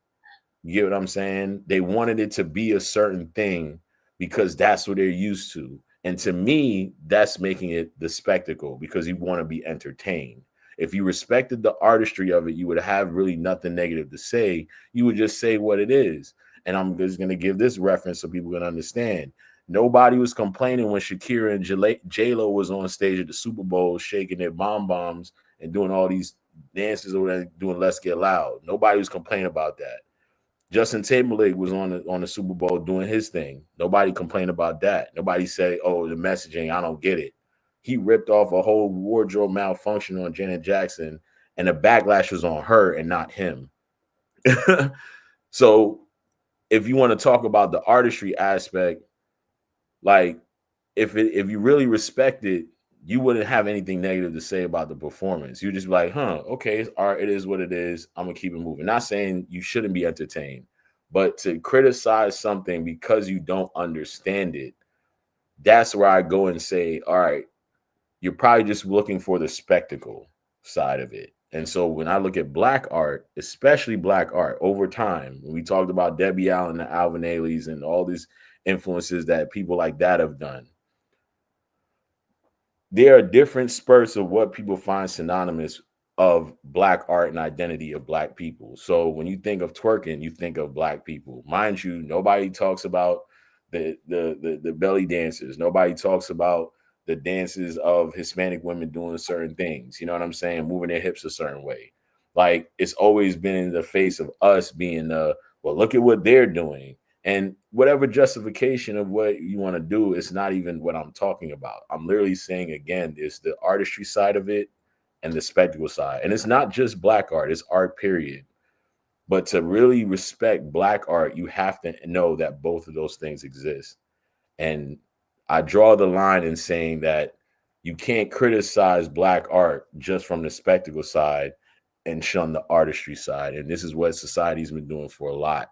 You get what I'm saying? They wanted it to be a certain thing because that's what they're used to. And to me, that's making it the spectacle because you want to be entertained. If you respected the artistry of it, you would have really nothing negative to say. You would just say what it is. And I'm just going to give this reference so people can understand. Nobody was complaining when Shakira and J-Lo was on stage at the Super Bowl shaking their bombs and doing all these dances over there, doing Let's Get Loud. Nobody was complaining about that. Justin Timberlake was on the Super Bowl doing his thing. Nobody complained about that. Nobody said, "Oh, the messaging, I don't get it." He ripped off a whole wardrobe malfunction on Janet Jackson, and the backlash was on her and not him. So, if you want to talk about the artistry aspect, like if you really respect it, you wouldn't have anything negative to say about the performance. You just be like, huh, okay, it's art, it is what it is. I'm gonna keep it moving. Not saying you shouldn't be entertained, but to criticize something because you don't understand it, that's where I go and say, all right, you're probably just looking for the spectacle side of it. And so when I look at black art, especially black art over time, when we talked about Debbie Allen and Alvin Ailey's and all these influences that people like that have done, there are different spurts of what people find synonymous of black art and identity of black people. So when you think of twerking, you think of black people. Mind you, nobody talks about the belly dances. Nobody talks about the dances of Hispanic women doing certain things. You know what I'm saying? Moving their hips a certain way. Like it's always been in the face of us being well, look at what they're doing. And whatever justification of what you want to do, it's not even what I'm talking about. I'm literally saying again, it's the artistry side of it and the spectacle side. And it's not just black art, it's art, period. But to really respect black art, you have to know that both of those things exist. And I draw the line in saying that you can't criticize black art just from the spectacle side and shun the artistry side. And this is what society's been doing for a lot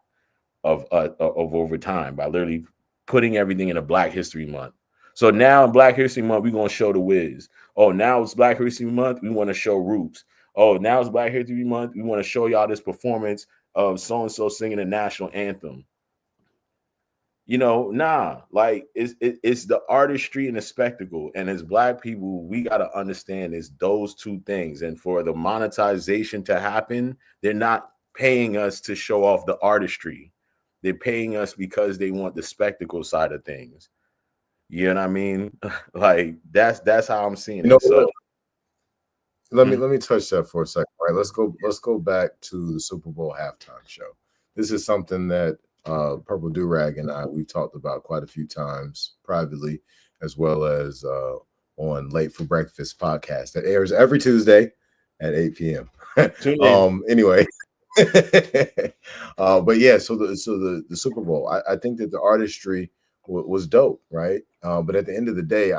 of over time by literally putting everything in a Black History Month. So now in Black History Month, we're gonna show the Wiz. Oh, now it's Black History Month, we want to show Roots. Oh, now it's Black History Month, we want to show y'all this performance of so and so singing the national anthem. You know, nah, like it's the artistry and the spectacle. And as black people, we got to understand it's those two things. And for the monetization to happen, they're not paying us to show off the artistry. They're paying us because they want the spectacle side of things. You know what I mean? Like that's how I'm seeing You know it. So what? Let me touch that for a second. All right, let's go back to the Super Bowl halftime show. This is something that Purple Durag and I we've talked about quite a few times privately, as well as on Late for Breakfast podcast that airs every Tuesday at 8 p.m. Anyway. But yeah, so the Super Bowl, I think that the artistry was dope, right? But at the end of the day,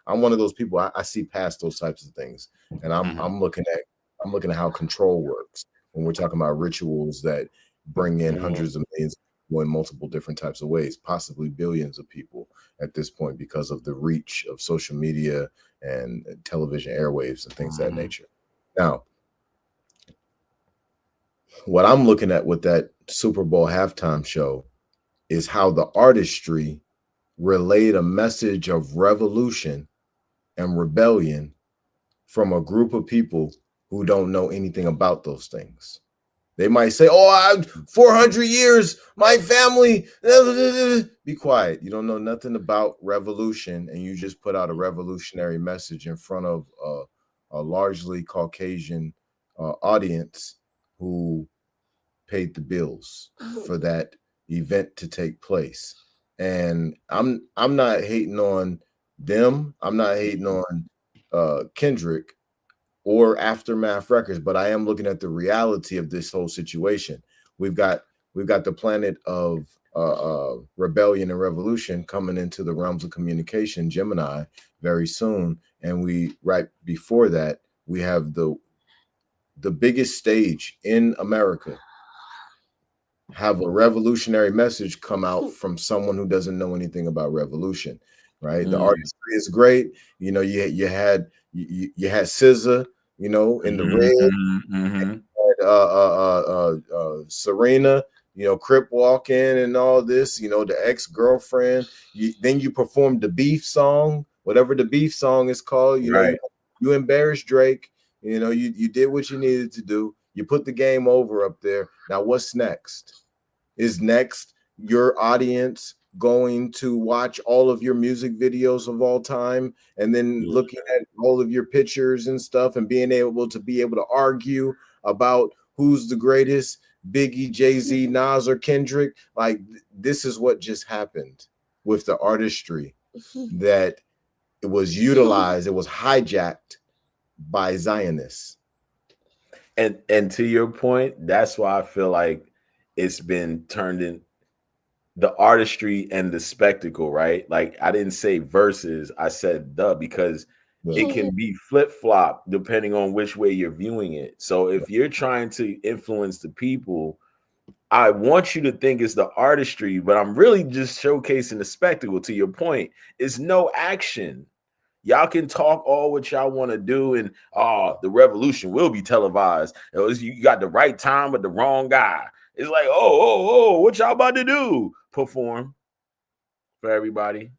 I'm one of those people. I see past those types of things, and I'm looking at how control works when we're talking about rituals that bring in hundreds of millions of people in multiple different types of ways, possibly billions of people at this point because of the reach of social media and television airwaves and things of that nature. Now, what I'm looking at with that Super Bowl halftime show is how the artistry relayed a message of revolution and rebellion from a group of people who don't know anything about those things. They might say, "Oh, 400 years, my family." Be quiet. You don't know nothing about revolution, and you just put out a revolutionary message in front of a largely Caucasian audience who paid the bills for that event to take place. And I'm not hating on them. I'm not hating on Kendrick or Aftermath Records, but I am looking at the reality of this whole situation. We've got the planet of rebellion and revolution coming into the realms of communication, Gemini, very soon, and we right before that we have the biggest stage in America have a revolutionary message come out from someone who doesn't know anything about revolution, right? The artistry is great. You know, you had SZA, you know, in the red, Serena, you know, Crip walking and all this, you know, the ex-girlfriend. Then you performed the Beef song, whatever the Beef song is called. You know, you embarrassed Drake. You know, you did what you needed to do. You put the game over up there. Now, what's next? Is next your audience going to watch all of your music videos of all time and then looking at all of your pictures and stuff and being able to argue about who's the greatest, Biggie, Jay-Z, Nas, or Kendrick? Like, this is what just happened with the artistry that it was utilized, it was hijacked by Zionists. And to your point, that's why I feel like it's been turned in the artistry and the spectacle, right? Like, I didn't say versus, I said because it can be flip-flop depending on which way you're viewing it. So if you're trying to influence the people, I want you to think it's the artistry, but I'm really just showcasing the spectacle. To your point, it's no action. Y'all can talk all what y'all want to do, and the revolution will be televised. You got the right time with the wrong guy. It's like, what y'all about to do? Perform for everybody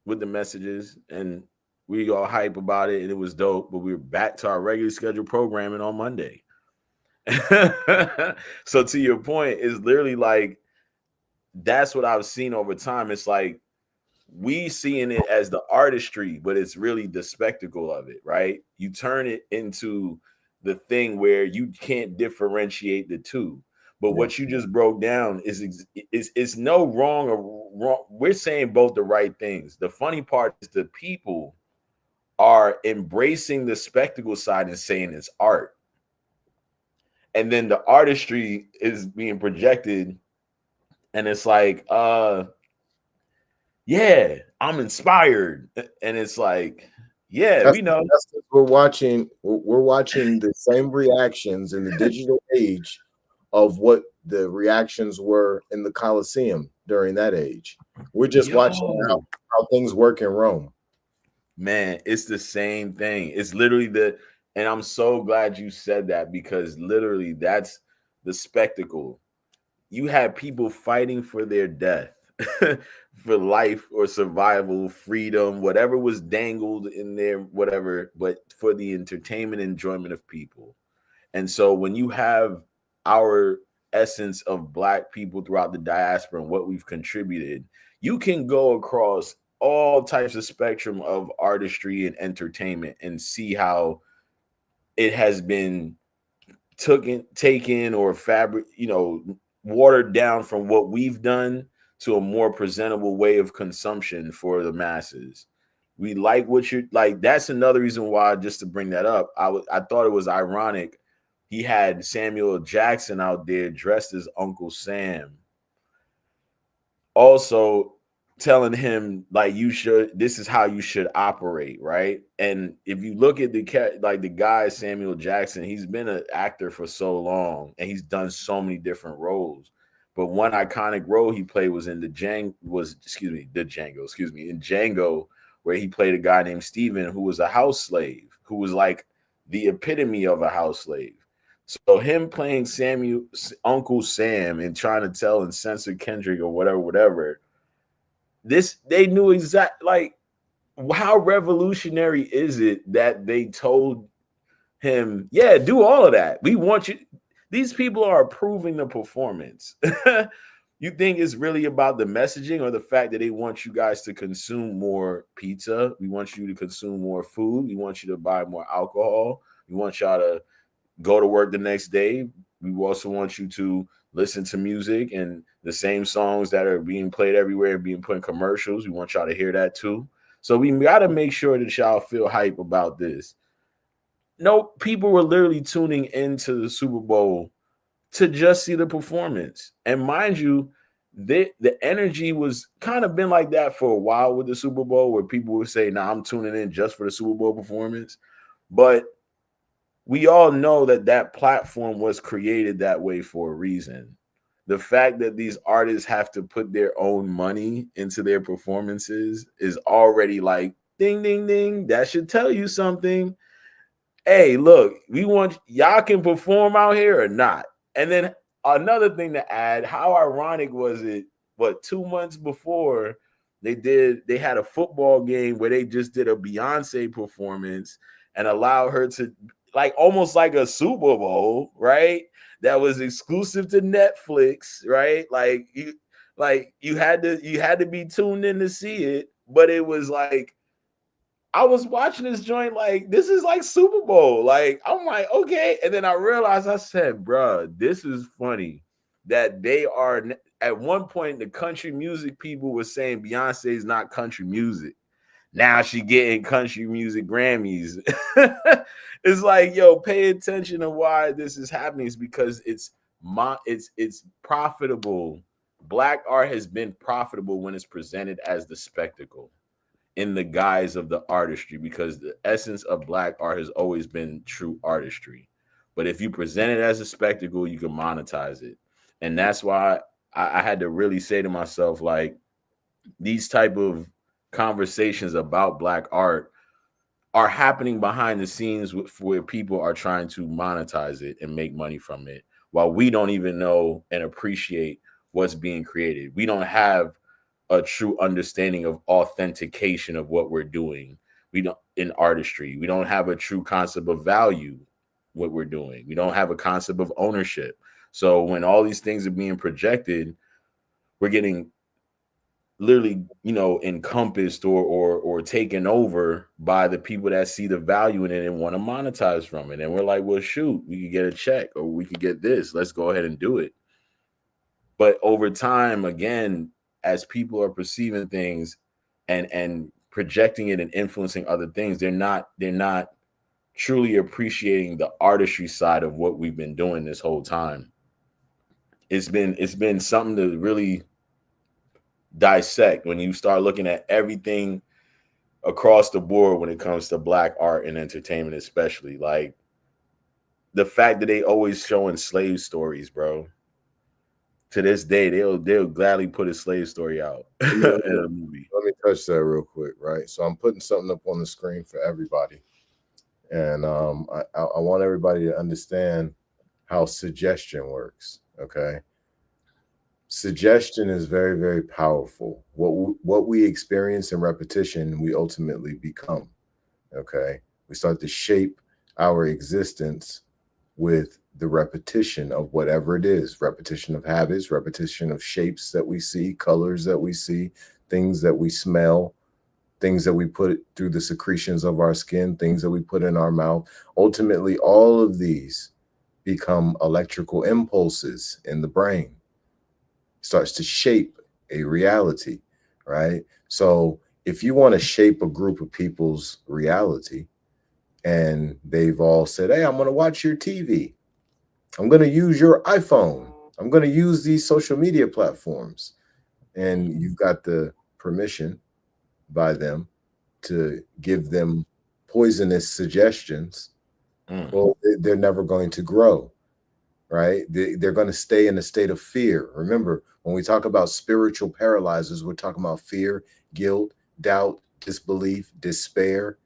with the messages, and we all hype about it, and it was dope. But we were back to our regular scheduled programming on Monday. So to your point, it's literally like that's what I've seen over time. It's like we seeing it as the artistry, but it's really the spectacle of it, right? You turn it into the thing where you can't differentiate the two. But what you just broke down is no wrong or wrong. We're saying both the right things. The funny part is the people are embracing the spectacle side and saying it's art. And then the artistry is being projected, and it's like, yeah, I'm inspired. And it's like, we know. We're watching the same reactions in the digital age of what the reactions were in the Colosseum during that age. We're just watching how things work in Rome. Man, it's the same thing. It's literally and I'm so glad you said that, because literally that's the spectacle. You had people fighting for their death, for life or survival, freedom, whatever was dangled in there, whatever, but for the entertainment, enjoyment of people. And so when you have our essence of Black people throughout the diaspora and what we've contributed, you can go across all types of spectrum of artistry and entertainment and see how it has been taken or watered down from what we've done to a more presentable way of consumption for the masses. We like what you're like. That's another reason why, just to bring that up, I thought it was ironic. He had Samuel Jackson out there dressed as Uncle Sam, also telling him, like, this is how you should operate, right? And if you look at the guy Samuel Jackson, he's been an actor for so long and he's done so many different roles. But one iconic role he played was in Django, where he played a guy named Steven, who was a house slave, who was like the epitome of a house slave. So him playing Uncle Sam and trying to tell and censor Kendrick or whatever, they knew like, how revolutionary is it that they told him, yeah, do all of that. We want you. These people are approving the performance. You think it's really about the messaging or the fact that they want you guys to consume more pizza? We want you to consume more food. We want you to buy more alcohol. We want y'all to go to work the next day. We also want you to listen to music and the same songs that are being played everywhere, being put in commercials. We want y'all to hear that too. So we got to make sure that y'all feel hype about this. No, people were literally tuning into the Super Bowl to just see the performance. And mind you, the energy was kind of been like that for a while with the Super Bowl, where people would say, "Nah, I'm tuning in just for the Super Bowl performance." But we all know that that platform was created that way for a reason. The fact that these artists have to put their own money into their performances is already like ding, ding, ding. That should tell you something. Hey, look, we want y'all can perform out here or not. And then another thing to add, how ironic was it? What, 2 months before they had a football game where they just did a Beyonce performance and allowed her to like almost like a Super Bowl, right? That was exclusive to Netflix, right? Like you had to be tuned in to see it, but it was like I was watching this joint like this is like Super Bowl. Like I'm like, okay. And then I realized I said, bruh, this is funny that they are at one point the country music people were saying Beyonce is not country music. Now she getting country music Grammys. It's like, yo, pay attention to why this is happening. It's because it's profitable. Black art has been profitable when it's presented as the spectacle in the guise of the artistry, because the essence of black art has always been true artistry. But if you present it as a spectacle, you can monetize it. And that's why I had to really say to myself, like, these type of conversations about black art are happening behind the scenes where people are trying to monetize it and make money from it while we don't even know and appreciate what's being created. We don't have a true understanding of authentication of what we're doing. We don't in artistry. We don't have a true concept of value what we're doing. We don't have a concept of ownership. So when all these things are being projected, we're getting literally, encompassed or taken over by the people that see the value in it and want to monetize from it. And we're like, well, shoot, we could get a check or we could get this. Let's go ahead and do it. But over time, again, as people are perceiving things and projecting it and influencing other things, they're not truly appreciating the artistry side of what we've been doing this whole time. It's been something to really dissect when you start looking at everything across the board when it comes to black art and entertainment, especially like the fact that they always showing slave stories, bro. To this day, they'll gladly put a slave story out in a movie. Let me touch that real quick, right? So I'm putting something up on the screen for everybody, and I want everybody to understand how suggestion works. Okay, suggestion is very, very powerful. What we experience in repetition, we ultimately become. Okay, we start to shape our existence with the repetition of whatever it is, repetition of habits, repetition of shapes that we see, colors that we see, things that we smell, things that we put through the secretions of our skin, things that we put in our mouth. Ultimately, all of these become electrical impulses in the brain, starts to shape a reality, right? So if you want to shape a group of people's reality and they've all said, hey, I'm going to watch your TV, I'm going to use your iPhone, I'm going to use these social media platforms, and you've got the permission by them to give them poisonous suggestions, well, they're never going to grow, right? They're going to stay in a state of fear. Remember, when we talk about spiritual paralyzers, we're talking about fear, guilt, doubt, disbelief, despair,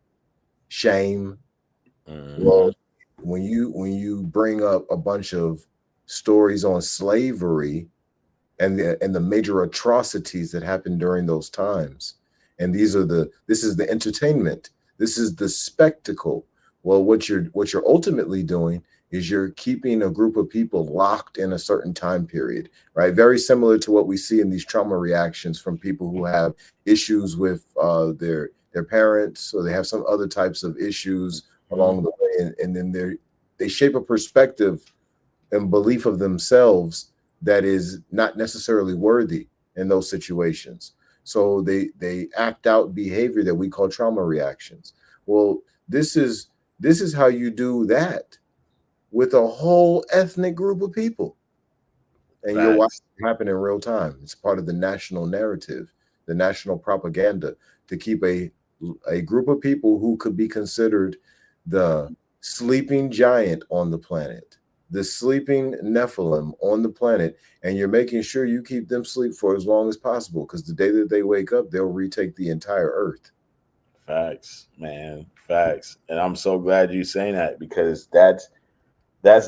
shame. Well, when you bring up a bunch of stories on slavery and the major atrocities that happened during those times, and this is the entertainment, this is the spectacle. Well, what you're ultimately doing is you're keeping a group of people locked in a certain time period, right? Very similar to what we see in these trauma reactions from people who have issues with their parents, or they have some other types of issues along the way, and then they shape a perspective and belief of themselves that is not necessarily worthy in those situations. So they act out behavior that we call trauma reactions. Well, this is how you do that with a whole ethnic group of people, and you'll watch Facts. it happen in real time. It's part of the national narrative, the national propaganda, to keep a group of people who could be considered the sleeping giant on the planet, the sleeping Nephilim on the planet, and you're making sure you keep them asleep for as long as possible, because the day that they wake up, they'll retake the entire earth. Facts, man. Facts. And I'm so glad you saying that, because that's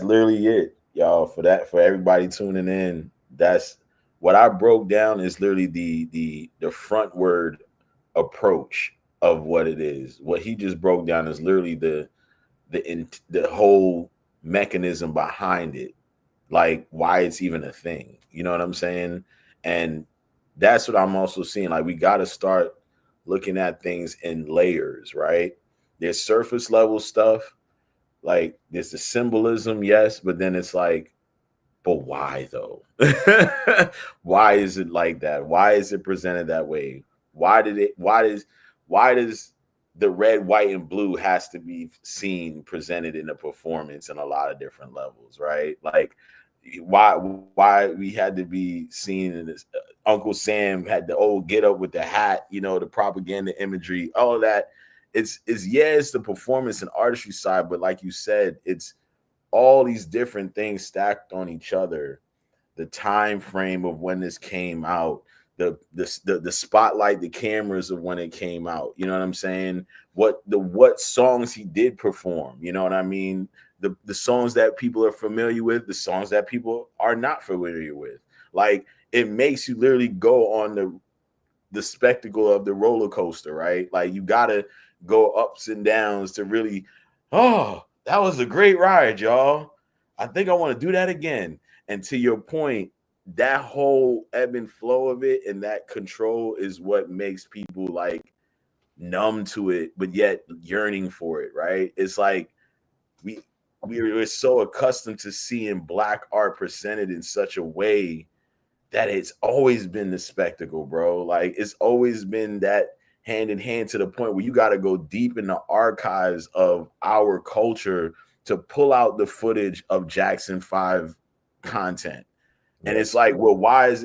literally it, y'all. For everybody tuning in, that's what I broke down, is literally the frontward approach of what it is. What he just broke down is literally the whole mechanism behind it, like why it's even a thing. You know what I'm saying? And that's what I'm also seeing. Like, we got to start looking at things in layers, right? There's surface level stuff, like there's the symbolism, yes, but then it's like, but why though? Why is it like that? Why is it presented that way? Why does the red, white, and blue has to be seen presented in a performance in a lot of different levels, right? Like, why we had to be seen in this. Uncle Sam had the old get up with the hat, the propaganda imagery, all of that. It's the performance and artistry side, but like you said, it's all these different things stacked on each other. The time frame of when this came out, the spotlight, the cameras of when it came out. You know what I'm saying? What songs he did perform. You know what I mean? The songs that people are familiar with, the songs that people are not familiar with. Like, it makes you literally go on the spectacle of the roller coaster, right? Like, you gotta go ups and downs to really, oh, that was a great ride, y'all. I think I want to do that again. And to your point, that whole ebb and flow of it and that control is what makes people like numb to it, but yet yearning for it, right? It's like we we're so accustomed to seeing black art presented in such a way that it's always been the spectacle, bro. Like, it's always been that hand in hand, to the point where you got to go deep in the archives of our culture to pull out the footage of Jackson 5 content. And it's Yes. like, well, why is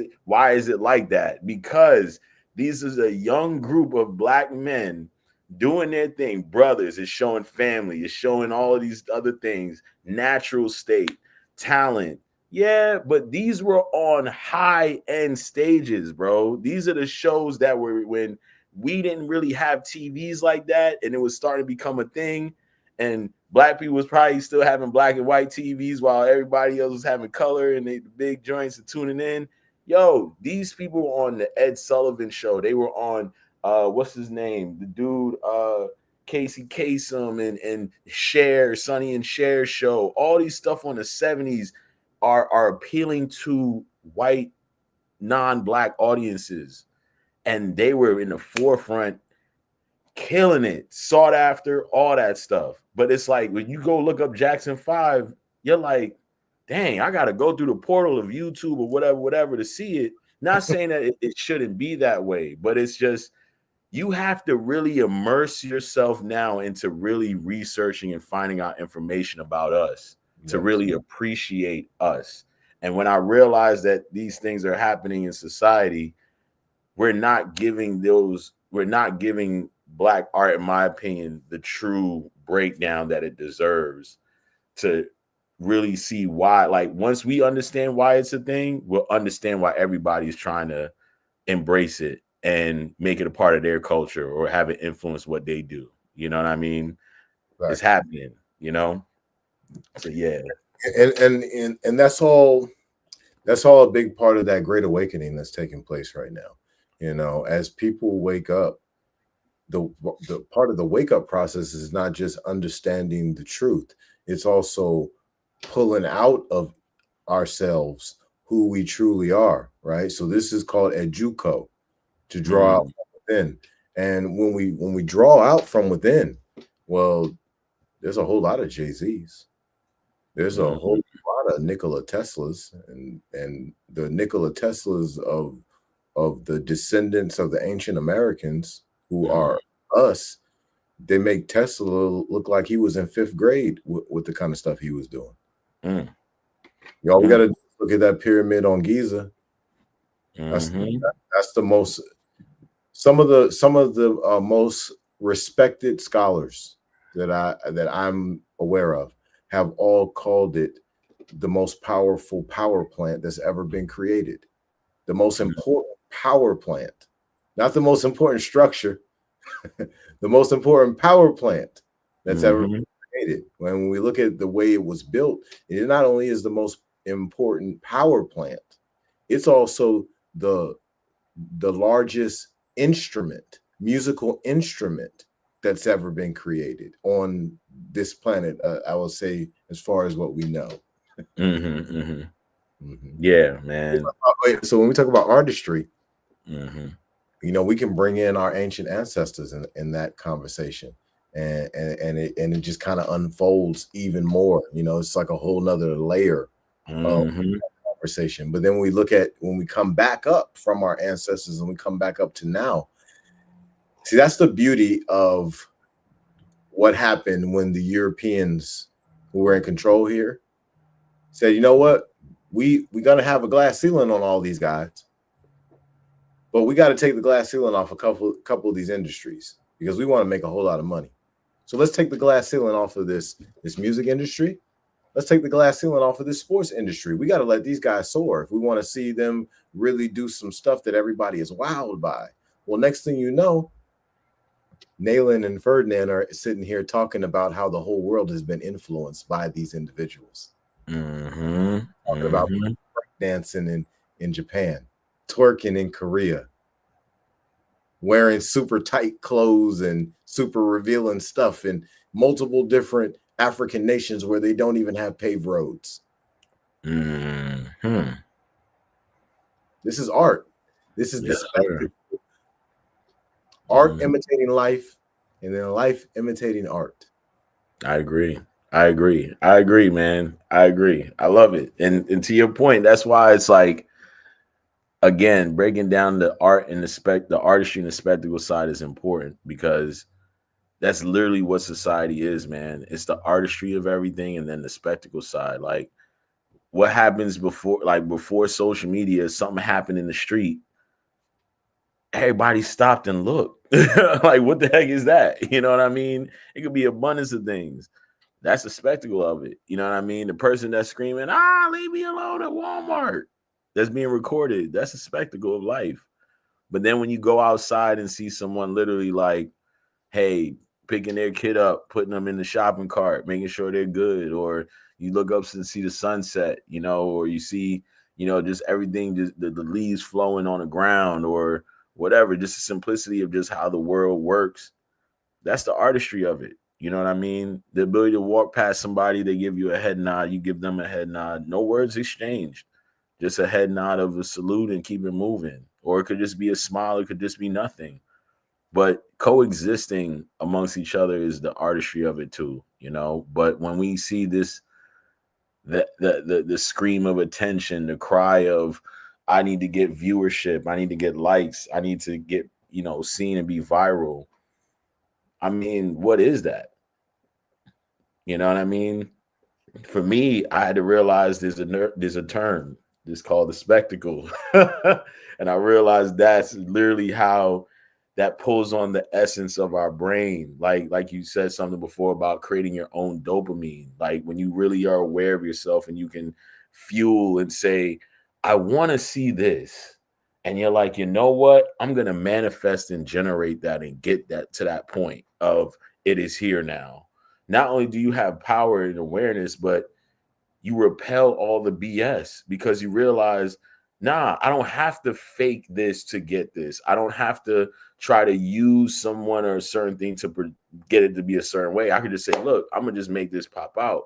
it like that? Because these is a young group of black men doing their thing. Brothers, is showing family, is showing all of these other things, natural state, talent. Yeah, but these were on high end stages, bro. These are the shows that were when we didn't really have TVs like that, and it was starting to become a thing. And black people was probably still having black and white TVs while everybody else was having color, and the big joints are tuning in. Yo, these people were on the Ed Sullivan show. They were on what's his name? The dude Casey Kasem and Cher, Sonny and Cher show. All these stuff on the 70s are appealing to white non-black audiences. And they were in the forefront, killing it, sought after, all that stuff. But it's like, when you go look up Jackson 5, you're like, dang, I gotta go through the portal of YouTube or whatever to see it. Not saying that it shouldn't be that way, but it's just, you have to really immerse yourself now into really researching and finding out information about us to Yes. really appreciate us. And when I realized that these things are happening in society, we're not giving black art, in my opinion, the true breakdown that it deserves, to really see why. Like, once we understand why it's a thing, we'll understand why everybody's trying to embrace it and make it a part of their culture or have it influence what they do. You know what I mean? Right. It's happening, So yeah. And that's all a big part of that great awakening that's taking place right now. As people wake up, the part of the wake up process is not just understanding the truth. It's also pulling out of ourselves who we truly are, right? So this is called educo, to draw out from within. And when we draw out from within, well, there's a whole lot of Jay-Z's. There's a whole lot of Nikola Teslas, and the Nikola Teslas of the descendants of the ancient Americans who are us. They make Tesla look like he was in 5th grade with the kind of stuff he was doing. Y'all, we got to look at that pyramid on Giza. That's the most. Some of the most respected scholars that I'm aware of have all called it the most powerful power plant that's ever been created. The most important power plant, not the most important structure, the most important power plant that's ever been created. When we look at the way it was built, it not only is the most important power plant, it's also the largest instrument, musical instrument that's ever been created on this planet. I will say, as far as what we know. Yeah, man. So when we talk about artistry, you know, we can bring in our ancient ancestors in that conversation, and it just kind of unfolds even more. You know, it's like a whole nother layer of conversation. But then when we come back up from our ancestors and we come back up to now, see, that's the beauty of what happened when the Europeans who were in control here said, you know what, we're gonna have a glass ceiling on all these guys, but we got to take the glass ceiling off a couple of these industries because we want to make a whole lot of money. So let's take the glass ceiling off of this music industry. Let's take the glass ceiling off of this sports industry. We got to let these guys soar if we want to see them really do some stuff that everybody is wowed by. Well, next thing you know, Nayland and Ferdinand are sitting here talking about how the whole world has been influenced by these individuals. Talking about dancing in Japan, twerking in Korea, wearing super tight clothes and super revealing stuff in multiple different African nations where they don't even have paved roads. This is art. This is the spectacle. Art imitating life, and then life imitating art. I agree, man. I agree. I love it. And to your point, that's why it's like, again, breaking down the art and the artistry and the spectacle side is important, because that's literally what society is, man. It's the artistry of everything, and then the spectacle side. Like, what happens before social media, something happened in the street, everybody stopped and looked. Like, what the heck is that? You know what I mean? It could be abundance of things. That's the spectacle of it. You know what I mean? The person that's screaming, leave me alone at Walmart, that's being recorded. That's a spectacle of life. But then when you go outside and see someone literally like, hey, picking their kid up, putting them in the shopping cart, making sure they're good, or you look up and see the sunset, you know, or you see, you know, just everything, just the leaves flowing on the ground or whatever, just the simplicity of just how the world works. That's the artistry of it. You know what I mean? The ability to walk past somebody, they give you a head nod, you give them a head nod, no words exchanged, just a head nod of a salute and keep it moving. Or it could just be a smile, it could just be nothing. But coexisting amongst each other is the artistry of it too, you know. But when we see this, the scream of attention, the cry of, I need to get viewership, I need to get likes, I need to get, you know, seen and be viral. I mean, what is that? You know what I mean? For me, I had to realize there's a term. It's called the spectacle. And I realized that's literally how that pulls on the essence of our brain. Like you said something before about creating your own dopamine. Like when you really are aware of yourself and you can fuel and say, I want to see this. And you're like, you know what? I'm going to manifest and generate that and get that to that point of it is here now. Not only do you have power and awareness, but you repel all the BS because you realize, nah, I don't have to fake this to get this. I don't have to try to use someone or a certain thing to get it to be a certain way. I could just say, look, I'm going to just make this pop out.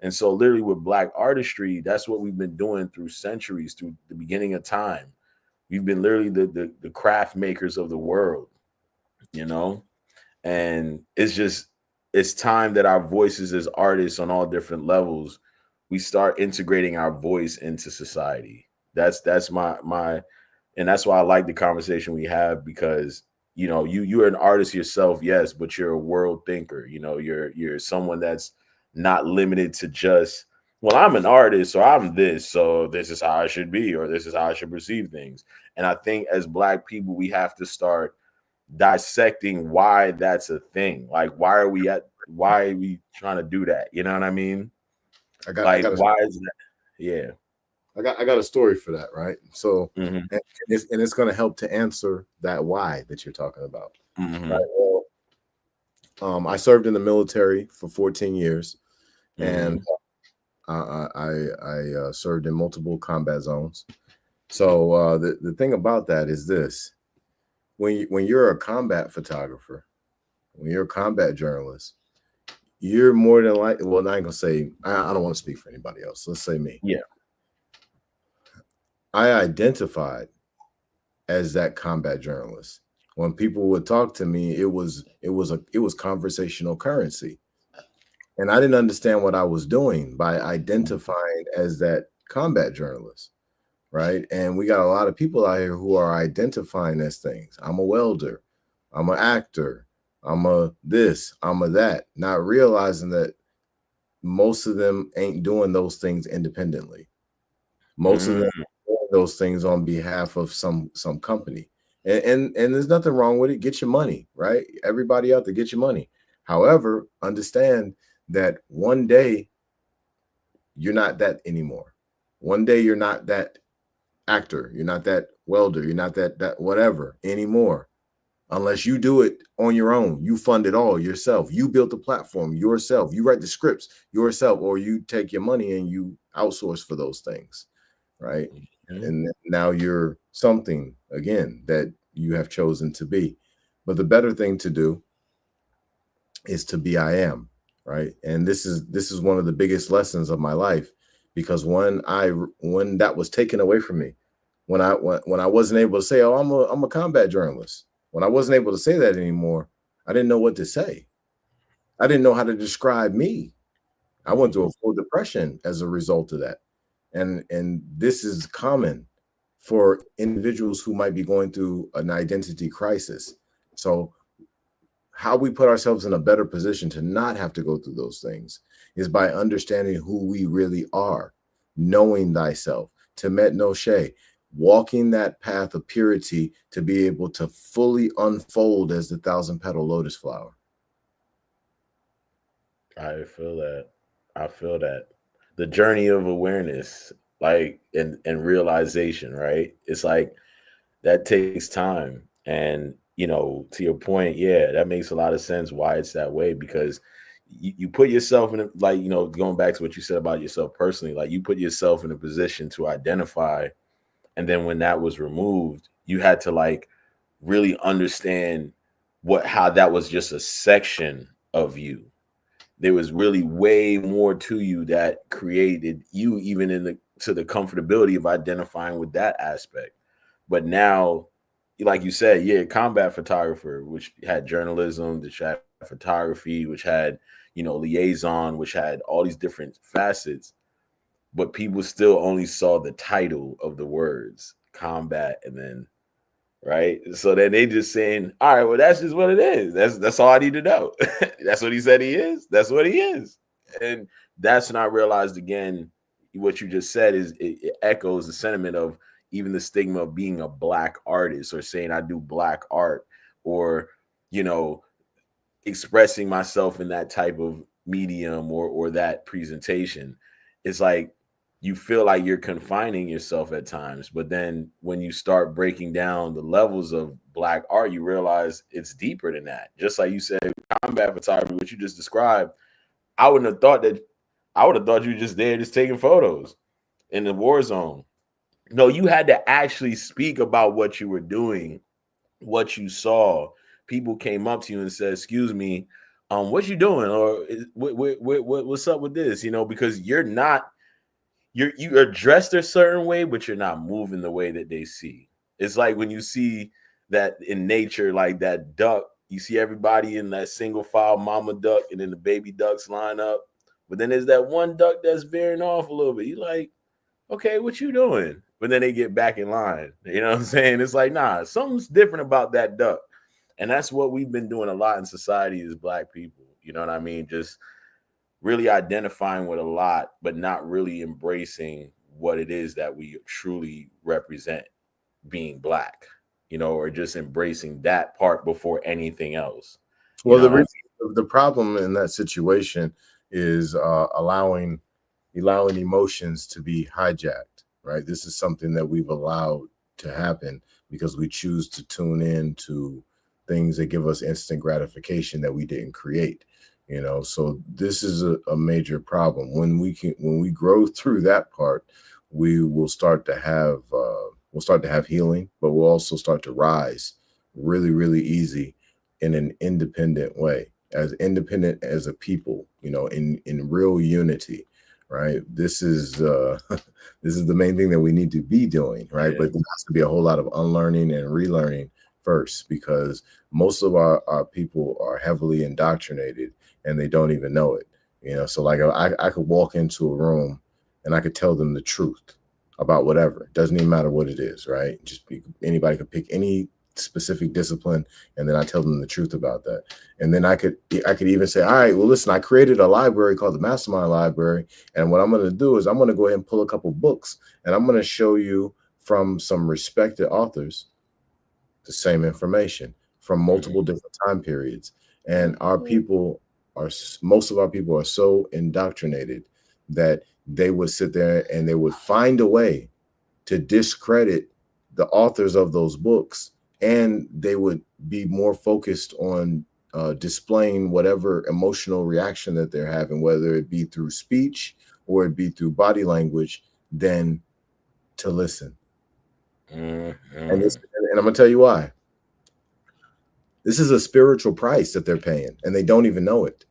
And so literally with Black artistry, that's what we've been doing through centuries, through the beginning of time. We've been literally the craft makers of the world, you know? And it's time that our voices as artists on all different levels, we start integrating our voice into society. That's my and that's why I like the conversation we have, because you're an artist yourself, yes, but you're a world thinker. You're someone that's not limited to just, well, I'm an artist, or I'm this, so this is how I should be, or this is how I should perceive things. And I think as Black people, we have to start dissecting why that's a thing. Like, why are we trying to do that? You know what I mean? Like, why is that? Yeah. I got a story for that, right? So, Mhm. and it's going to help to answer that why that you're talking about. Mhm. Right? Well, I served in the military for 14 years, and I served in multiple combat zones. So the thing about that is this: when you're a combat photographer, when you're a combat journalist, you're more than likely, well, I ain't gonna say, I don't want to speak for anybody else. Let's say me. Yeah. I identified as that combat journalist. When people would talk to me, it was conversational currency. And I didn't understand what I was doing by identifying as that combat journalist, right? And we got a lot of people out here who are identifying as things. I'm a welder, I'm an actor, I'm a this, I'm a that, not realizing that most of them ain't doing those things independently. Most of them doing those things on behalf of some company. And there's nothing wrong with it. Get your money, right? Everybody out there, get your money. However, understand that one day you're not that anymore. One day you're not that actor, you're not that welder, you're not that whatever anymore. Unless you do it on your own, you fund it all yourself. You built the platform yourself. You write the scripts yourself, or you take your money and you outsource for those things, right? And now you're something again that you have chosen to be. But the better thing to do is to be I am, right? And this is one of the biggest lessons of my life, because when that was taken away from me, when I wasn't able to say, oh, I'm a combat journalist, when I wasn't able to say that anymore, I didn't know what to say. I didn't know how to describe me. I went through a full depression as a result of that. And this is common for individuals who might be going through an identity crisis. So how we put ourselves in a better position to not have to go through those things is by understanding who we really are, knowing thyself, Temet Noshe, walking that path of purity to be able to fully unfold as the 1,000-petal lotus flower. I feel that. I feel that. The journey of awareness, like, and realization, right? It's like that takes time. And, to your point, yeah, that makes a lot of sense why it's that way, because you put yourself in a, like, going back to what you said about yourself personally, like, you put yourself in a position to identify. And then when that was removed, you had to like really understand how that was just a section of you. There was really way more to you that created you, even to the comfortability of identifying with that aspect. But now, like you said, yeah, combat photographer, which had journalism, which had photography, which had, liaison, which had all these different facets, but people still only saw the title of the words combat, and then right. So then they just saying, all right, well, that's just what it is. That's all I need to know. That's what he said he is. That's what he is. And that's when I realized again, what you just said is it echoes the sentiment of even the stigma of being a Black artist, or saying I do Black art, or, expressing myself in that type of medium or that presentation. It's like you feel like you're confining yourself at times, but then when you start breaking down the levels of Black art, you realize it's deeper than that. Just like you said, combat photography, what you just described, I would have thought you were just there just taking photos in the war zone. No, you had to actually speak about what you were doing, what you saw. People came up to you and said, excuse me, what you doing, or what's up with this? Because you are dressed a certain way, but you're not moving the way that they see. It's like when you see that in nature, like that duck, you see everybody in that single file mama duck, and then the baby ducks line up. But then there's that one duck that's veering off a little bit. You're like, okay, what you doing? But then they get back in line. You know what I'm saying? It's like, nah, something's different about that duck. And that's what we've been doing a lot in society as Black people. You know what I mean? Just really identifying with a lot, but not really embracing what it is that we truly represent being Black, or just embracing that part before anything else. Well, the problem in that situation is allowing emotions to be hijacked, right? This is something that we've allowed to happen because we choose to tune in to things that give us instant gratification that we didn't create. So this is a major problem. When we grow through that part, we will start to have healing, but we'll also start to rise really, really easy in an independent way, as independent as a people, in real unity, right? This is this is the main thing that we need to be doing, right? Yeah. But there has to be a whole lot of unlearning and relearning first, because most of our people are heavily indoctrinated and they don't even know it. So like I could walk into a room and I could tell them the truth about whatever. It doesn't even matter what it is, right? Anybody could pick any specific discipline, and then I tell them the truth about that. And then I could even say, all right, well, listen, I created a library called the Mastermind Library, and what I'm going to do is I'm going to go ahead and pull a couple books, and I'm going to show you from some respected authors the same information from multiple different time periods. And most of our people are so indoctrinated that they would sit there and they would find a way to discredit the authors of those books, and they would be more focused on displaying whatever emotional reaction that they're having, whether it be through speech or it be through body language, than to listen. And I'm going to tell you why. This is a spiritual price that they're paying, and they don't even know it.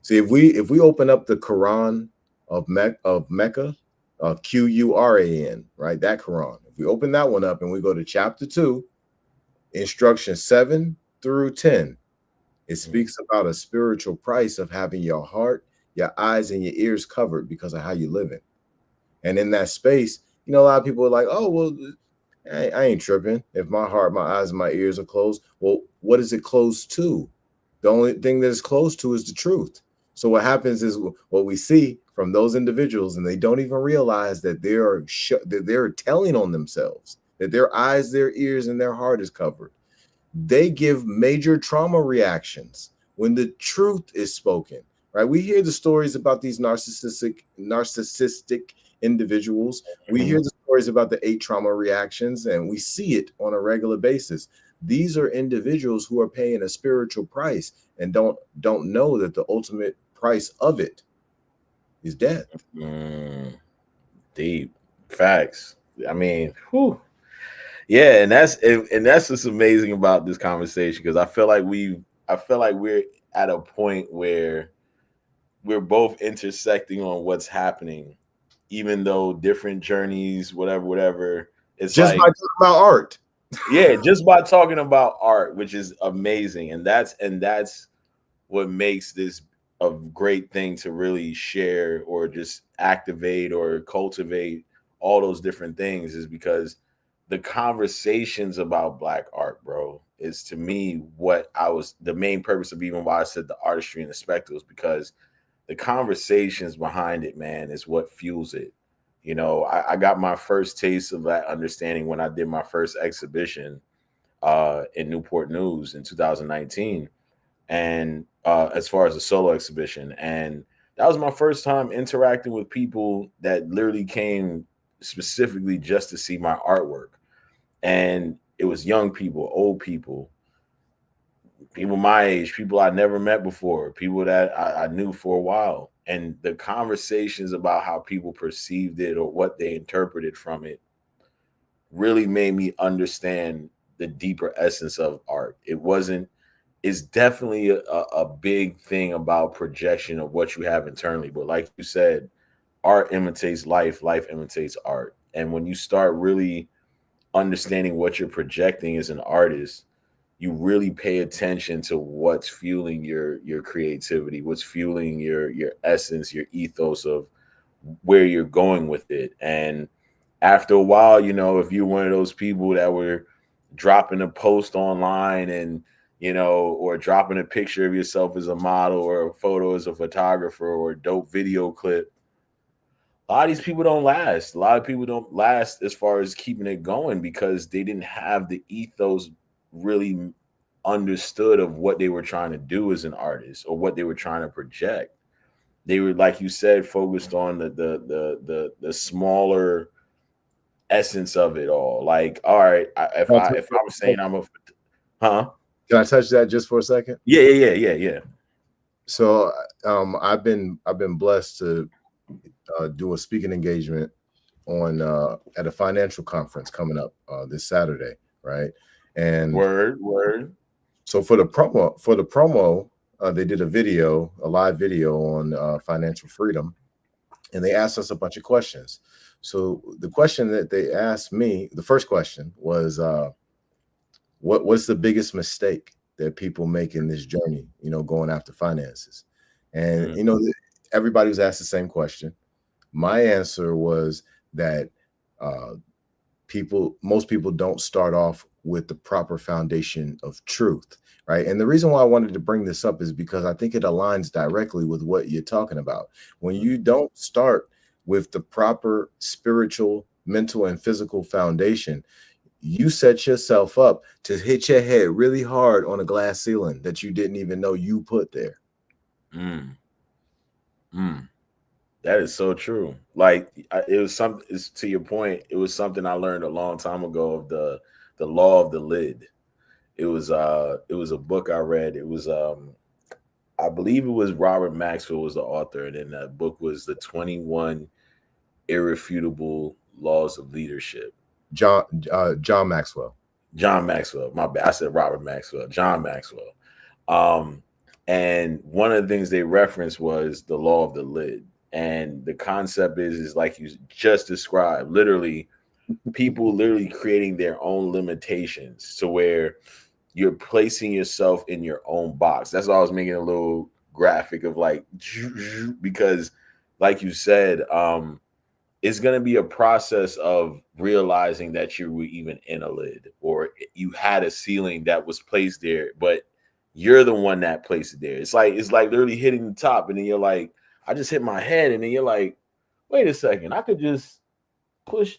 See, if we open up the Quran of Mecca, Quran, right? That Quran. If we open that one up and we go to chapter 2, instruction 7 through 10, it speaks about a spiritual price of having your heart, your eyes, and your ears covered because of how you live in. And in that space, a lot of people are like, oh, well, I ain't tripping if my heart, my eyes, and my ears are closed. Well, what is it closed to? The only thing that is closed to is the truth. So what happens is what we see from those individuals, and they don't even realize that they're telling on themselves, that their eyes, their ears, and their heart is covered. They give major trauma reactions when the truth is spoken, right? We hear the stories about these narcissistic individuals. We hear the stories about the 8 trauma reactions, and we see it on a regular basis. These are individuals who are paying a spiritual price and don't know that the ultimate price of it is death. Deep facts. I mean, whew. Yeah, and that's what's amazing about this conversation, because I feel like we're at a point where we're both intersecting on what's happening, even though different journeys, whatever. It's just like by talking about art. Yeah, just by talking about art, which is amazing, and that's what makes this a great thing to really share or just activate or cultivate all those different things, is because the conversations about Black art, bro, is to me the main purpose of even why I said the artistry and the spectacles, because the conversations behind it, man, is what fuels it. I got my first taste of that understanding when I did my first exhibition in Newport News in 2019. And as far as a solo exhibition, and that was my first time interacting with people that literally came specifically just to see my artwork. And it was young people, old people my age, people I never met before, people that I knew for a while. And the conversations about how people perceived it or what they interpreted from it really made me understand the deeper essence of art. It wasn't is definitely a big thing about projection of what you have internally. But like you said, art imitates life, life imitates art. And when you start really understanding what you're projecting as an artist, you really pay attention to what's fueling your creativity, what's fueling your essence, your ethos of where you're going with it. And after a while, if you're one of those people that were dropping a post online and or dropping a picture of yourself as a model or a photo as a photographer or a dope video clip, a lot of these people don't last. A lot of people don't last as far as keeping it going because they didn't have the ethos really understood of what they were trying to do as an artist or what they were trying to project. They were, like you said, focused on the smaller essence of it all. Like, all right, if I was saying I'm a, huh? Can I touch that just for a second? Yeah. So I've been blessed to do a speaking engagement on at a financial conference coming up this Saturday, right? And word. So for the promo, they did a live video on financial freedom, and they asked us a bunch of questions. So the question that they asked me, the first question was, what's the biggest mistake that people make in this journey, going after finances? And everybody was asked the same question. My answer was that most people don't start off with the proper foundation of truth, right? And the reason why I wanted to bring this up is because I think it aligns directly with what you're talking about. When you don't start with the proper spiritual, mental, and physical foundation, you set yourself up to hit your head really hard on a glass ceiling that you didn't even know you put there. That is so true. Like, it was something, to your point, it was something I learned a long time ago of the law of the lid. It was a book I read. It was I believe it was Robert Maxwell was the author, and then that book was the 21 Irrefutable Laws of Leadership. John Maxwell. John Maxwell. My bad. I said Robert Maxwell. John Maxwell. And one of the things they referenced was the law of the lid. And the concept is like you just described, literally people literally creating their own limitations to where you're placing yourself in your own box. That's why I was making a little graphic of like, because like you said, it's going to be a process of realizing that you were even in a lid or you had a ceiling that was placed there, but you're the one that placed it there. It's like literally hitting the top, and then you're like, I just hit my head, and then you're like, wait a second, I could just push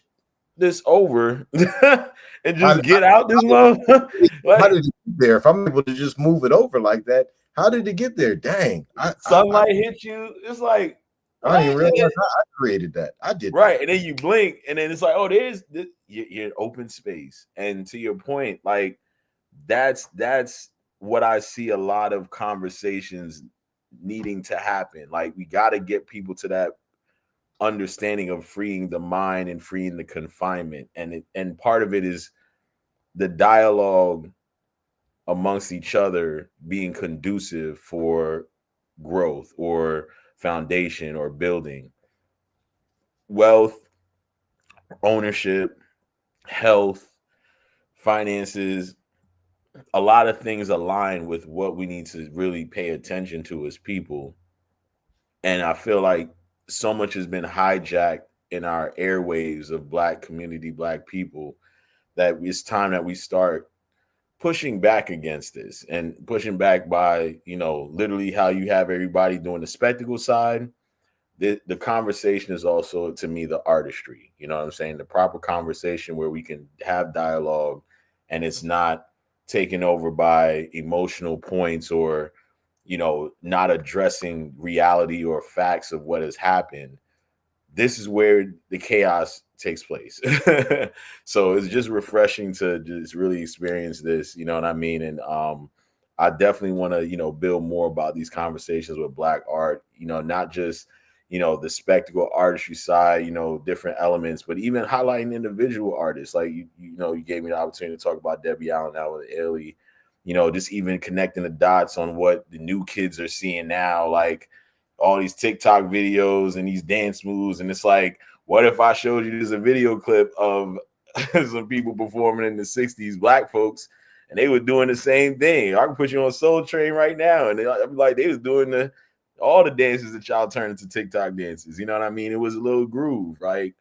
this over and just get out this one. How did it get there? If I'm able to just move it over like that, how did it get there? Dang. Sunlight hit you. It's like, I didn't even realize I created that. I did right. that. And then you blink, and then it's like, oh, you're in open space. And to your point, like that's what I see a lot of conversations needing to happen. Like, we got to get people to that understanding of freeing the mind and freeing the confinement. And part of it is the dialogue amongst each other being conducive for growth or foundation or building wealth, ownership, health, finances. A lot of things align with what we need to really pay attention to as people. And I feel like so much has been hijacked in our airwaves of Black community, Black people, that it's time that we start pushing back against this and pushing back by, literally how you have everybody doing the spectacle side. The conversation is also, to me, the artistry. You know what I'm saying? The proper conversation where we can have dialogue and it's not taken over by emotional points or, not addressing reality or facts of what has happened. This is where the chaos takes place. So it's just refreshing to just really experience this, you know what I mean? And I definitely want to, build more about these conversations with Black art, not just, the spectacle artistry side, different elements, but even highlighting individual artists. Like, you gave me the opportunity to talk about Debbie Allen, Alan Ailey, you know, just even connecting the dots on what the new kids are seeing now, like all these TikTok videos and these dance moves. And it's like, what if I showed you this a video clip of some people performing in the 60s, black folks, and they were doing the same thing? I can put you on Soul Train right now. And I'd be like, they was doing all the dances that y'all turned into TikTok dances. You know what I mean? It was a little groove, right?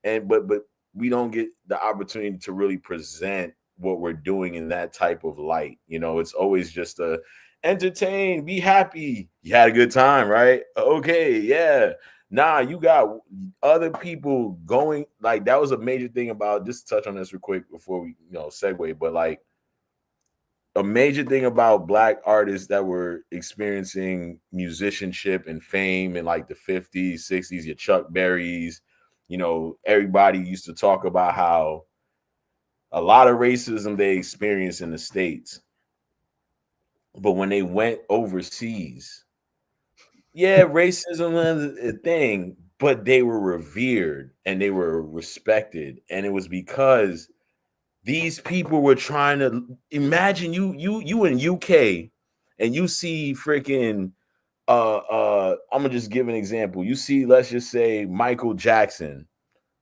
And but we don't get the opportunity to really present what we're doing in that type of light. You know, it's always just a entertain, be happy, you had a good time, right? Okay, yeah. Nah, you got other people going. Like, that was a major thing about, just touch on this real quick before we, you know, segue, but like, a major thing about black artists that were experiencing musicianship and fame in like the 50s, 60s, your Chuck Berrys, you know, everybody used to talk about how a lot of racism they experienced in the States. But when they went overseas, yeah, racism was a thing, but they were revered and they were respected. And it was because these people were trying to, imagine you in UK and you see freaking I'm gonna just give an example. You see, let's just say Michael Jackson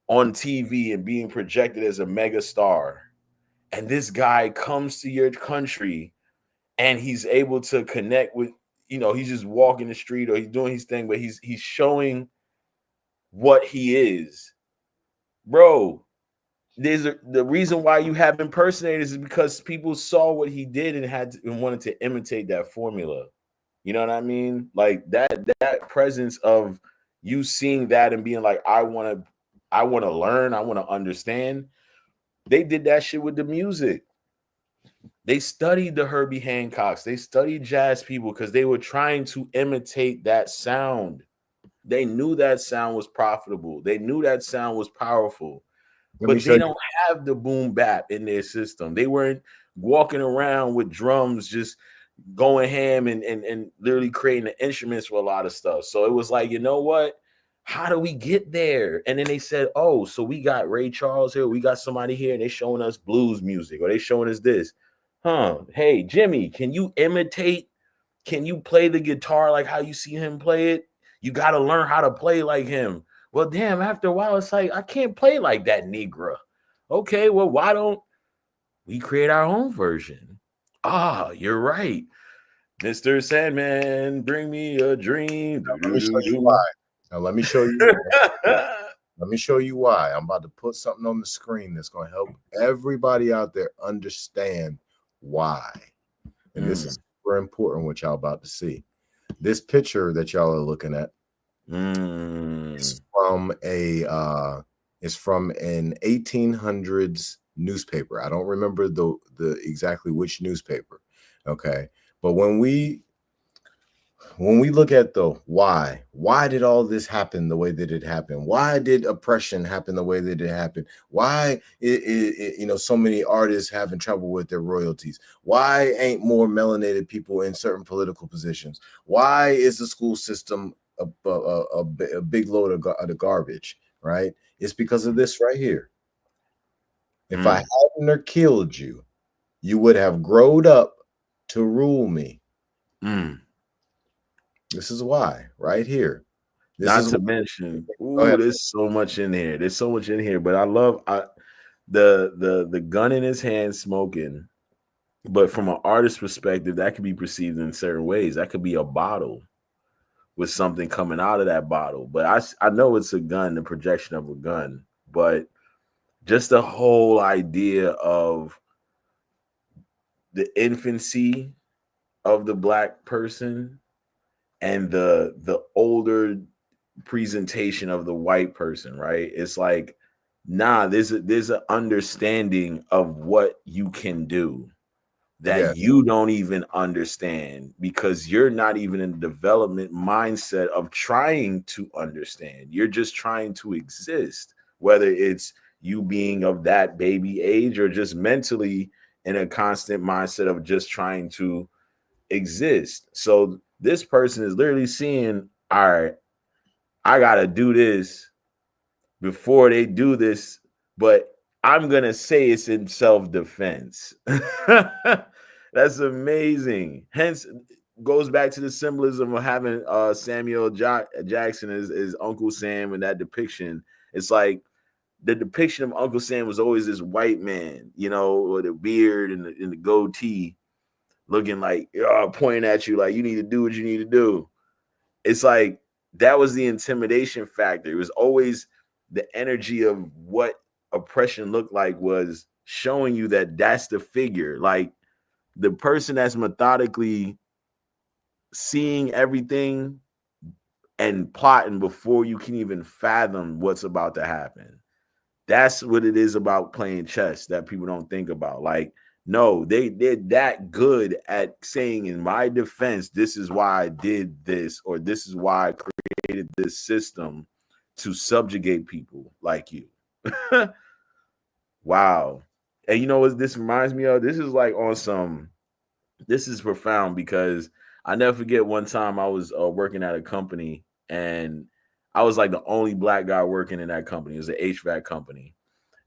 on TV and being projected as a mega star. And this guy comes to your country and he's able to connect with, you know, he's just walking the street or he's doing his thing, but he's showing what he is. Bro, the reason why you have impersonators is because people saw what he did and and wanted to imitate that formula. You know what I mean? Like that presence of you seeing that and being like, I want to learn, I want to understand. They did that shit with the music. They studied the Herbie Hancocks. They studied jazz people because they were trying to imitate that sound. They knew that sound was profitable. They knew that sound was powerful. Let me But show they you. don't have the boom bap in their system. They weren't walking around with drums just going ham and literally creating the instruments for a lot of stuff. So it was like, you know what? How do we get there? And then they said, oh, so we got Ray Charles here. We got somebody here and they showing us blues music or they showing us this. Huh. Hey, Jimmy, can you imitate? Can you play the guitar like how you see him play it? You got to learn how to play like him. Well, damn, after a while, it's like, I can't play like that Negro. Okay, well, why don't we create our own version? Ah, you're right. Mr. Sandman, bring me a dream. Let me show you why. Now let me show you. Let me show you why. I'm about to put something on the screen that's going to help everybody out there understand why. And this is super important what y'all about to see. This picture that y'all are looking at is from an 1800s newspaper. I don't remember the exactly which newspaper. Okay. But when we look at the why did all this happen the way that it happened? Why did oppression happen the way that it happened? Why you know, so many artists having trouble with their royalties? Why ain't more melanated people in certain political positions? Why is the school system a big load of garbage? Right? It's because of this right here. If I hadn't or killed you, you would have growed up to rule me. This is why, right here. Not to mention, there's so much in here. There's so much in here, but I love the gun in his hand smoking. But from an artist perspective, that could be perceived in certain ways. That could be a bottle with something coming out of that bottle. But I know it's a gun, the projection of a gun. But just the whole idea of the infancy of the black person and the older presentation of the white person, right? It's like, nah, there's an understanding of what you can do that you don't even understand because you're not even in the development mindset of trying to understand. You're just trying to exist, whether it's you being of that baby age or just mentally in a constant mindset of just trying to exist. So this person is literally seeing, all right, I gotta do this before they do this, but I'm gonna say it's in self-defense. That's amazing. Hence, goes back to the symbolism of having Samuel Jackson as Uncle Sam in that depiction. It's like the depiction of Uncle Sam was always this white man, you know, with a beard and the goatee, looking like pointing at you like you need to do what you need to do. It's like that was the intimidation factor. It was always the energy of what oppression looked like was showing you that that's the figure. Like the person that's methodically seeing everything and plotting before you can even fathom what's about to happen. That's what it is about playing chess that people don't think about. Like, no, they're that good at saying, in my defense, this is why I did this, or this is why I created this system to subjugate people like you. Wow. And you know what this reminds me of? This is like on some, this is profound because I never forget one time I was working at a company and I was like the only black guy working in that company. It was an HVAC company.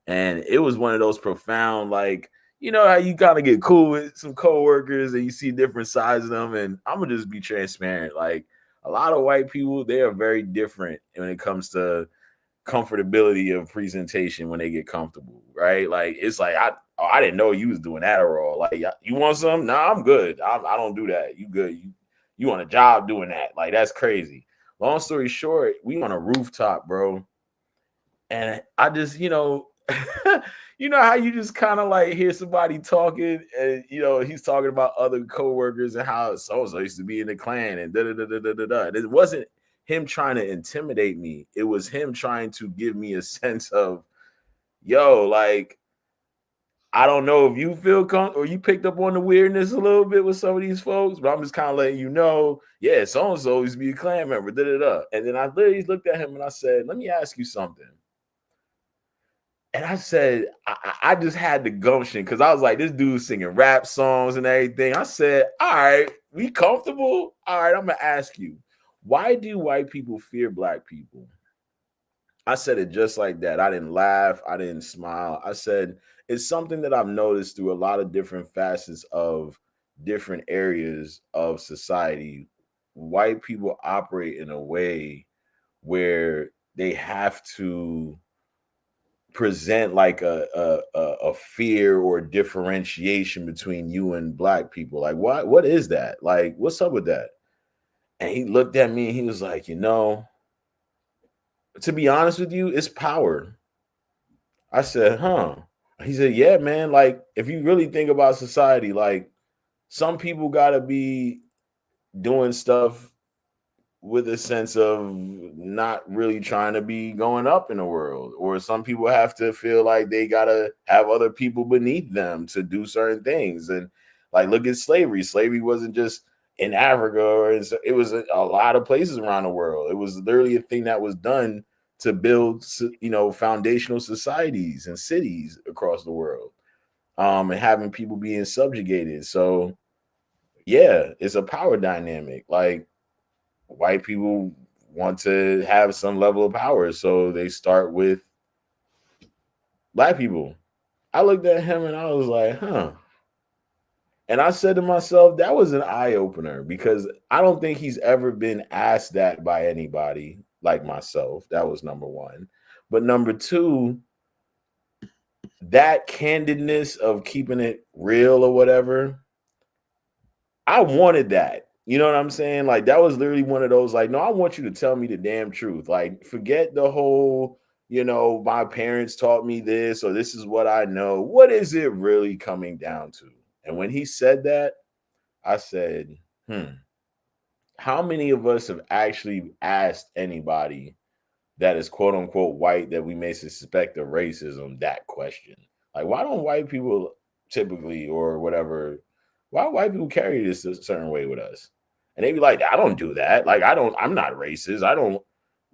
And it was one of those profound, like, you know, how you kind of get cool with some coworkers and you see different sides of them. And I'm going to just be transparent. Like a lot of white people, they are very different when it comes to comfortability of presentation when they get comfortable, right? Like it's like I didn't know you was doing Adderall. Like you want some? Nah, I'm good. I don't do that. You good? You on a job doing that? Like that's crazy. Long story short, we on a rooftop, bro, and I just you know how you just kind of like hear somebody talking, and you know he's talking about other coworkers and how so used to be in the Klan and da da da da da da. da. It wasn't him trying to intimidate me. It was him trying to give me a sense of, yo, like, I don't know if you feel or you picked up on the weirdness a little bit with some of these folks, but I'm just kind of letting you know, yeah, so-and-so used to be a Klan member, da da da. And then I literally looked at him and I said, let me ask you something. And I said, I just had the gumption because I was like, this dude's singing rap songs and everything. I said, all right, we comfortable? All right, I'm going to ask you, why do white people fear black people? I said it just like that. I didn't laugh. I didn't smile. I said, it's something that I've noticed through a lot of different facets of different areas of society. White people operate in a way where they have to present like a fear or differentiation between you and black people. Like, what is that? Like, what's up with that? And he looked at me and he was like, to be honest with you, it's power. I said, huh? He said, yeah, man. Like, if you really think about society, like some people gotta be doing stuff with a sense of not really trying to be going up in the world, or some people have to feel like they gotta have other people beneath them to do certain things. And like, look at slavery wasn't just in Africa, or it was a lot of places around the world. It was literally a thing that was done to build foundational societies and cities across the world, and having people being subjugated. So yeah, it's a power dynamic. Like white people want to have some level of power, so they start with black people. I looked at him and I was like, huh. And I said to myself, that was an eye opener because I don't think he's ever been asked that by anybody like myself. That was number one. But number two, that candidness of keeping it real or whatever, I wanted that. You know what I'm saying? Like that was literally one of those, like, no, I want you to tell me the damn truth. Like, forget the whole, my parents taught me this, or this is what I know. What is it really coming down to? And when he said that, I said, how many of us have actually asked anybody that is quote unquote white that we may suspect of racism that question? Like, why don't white people typically, or whatever, why white people carry this a certain way with us? And they be like, I don't do that. Like, I'm not racist. I don't.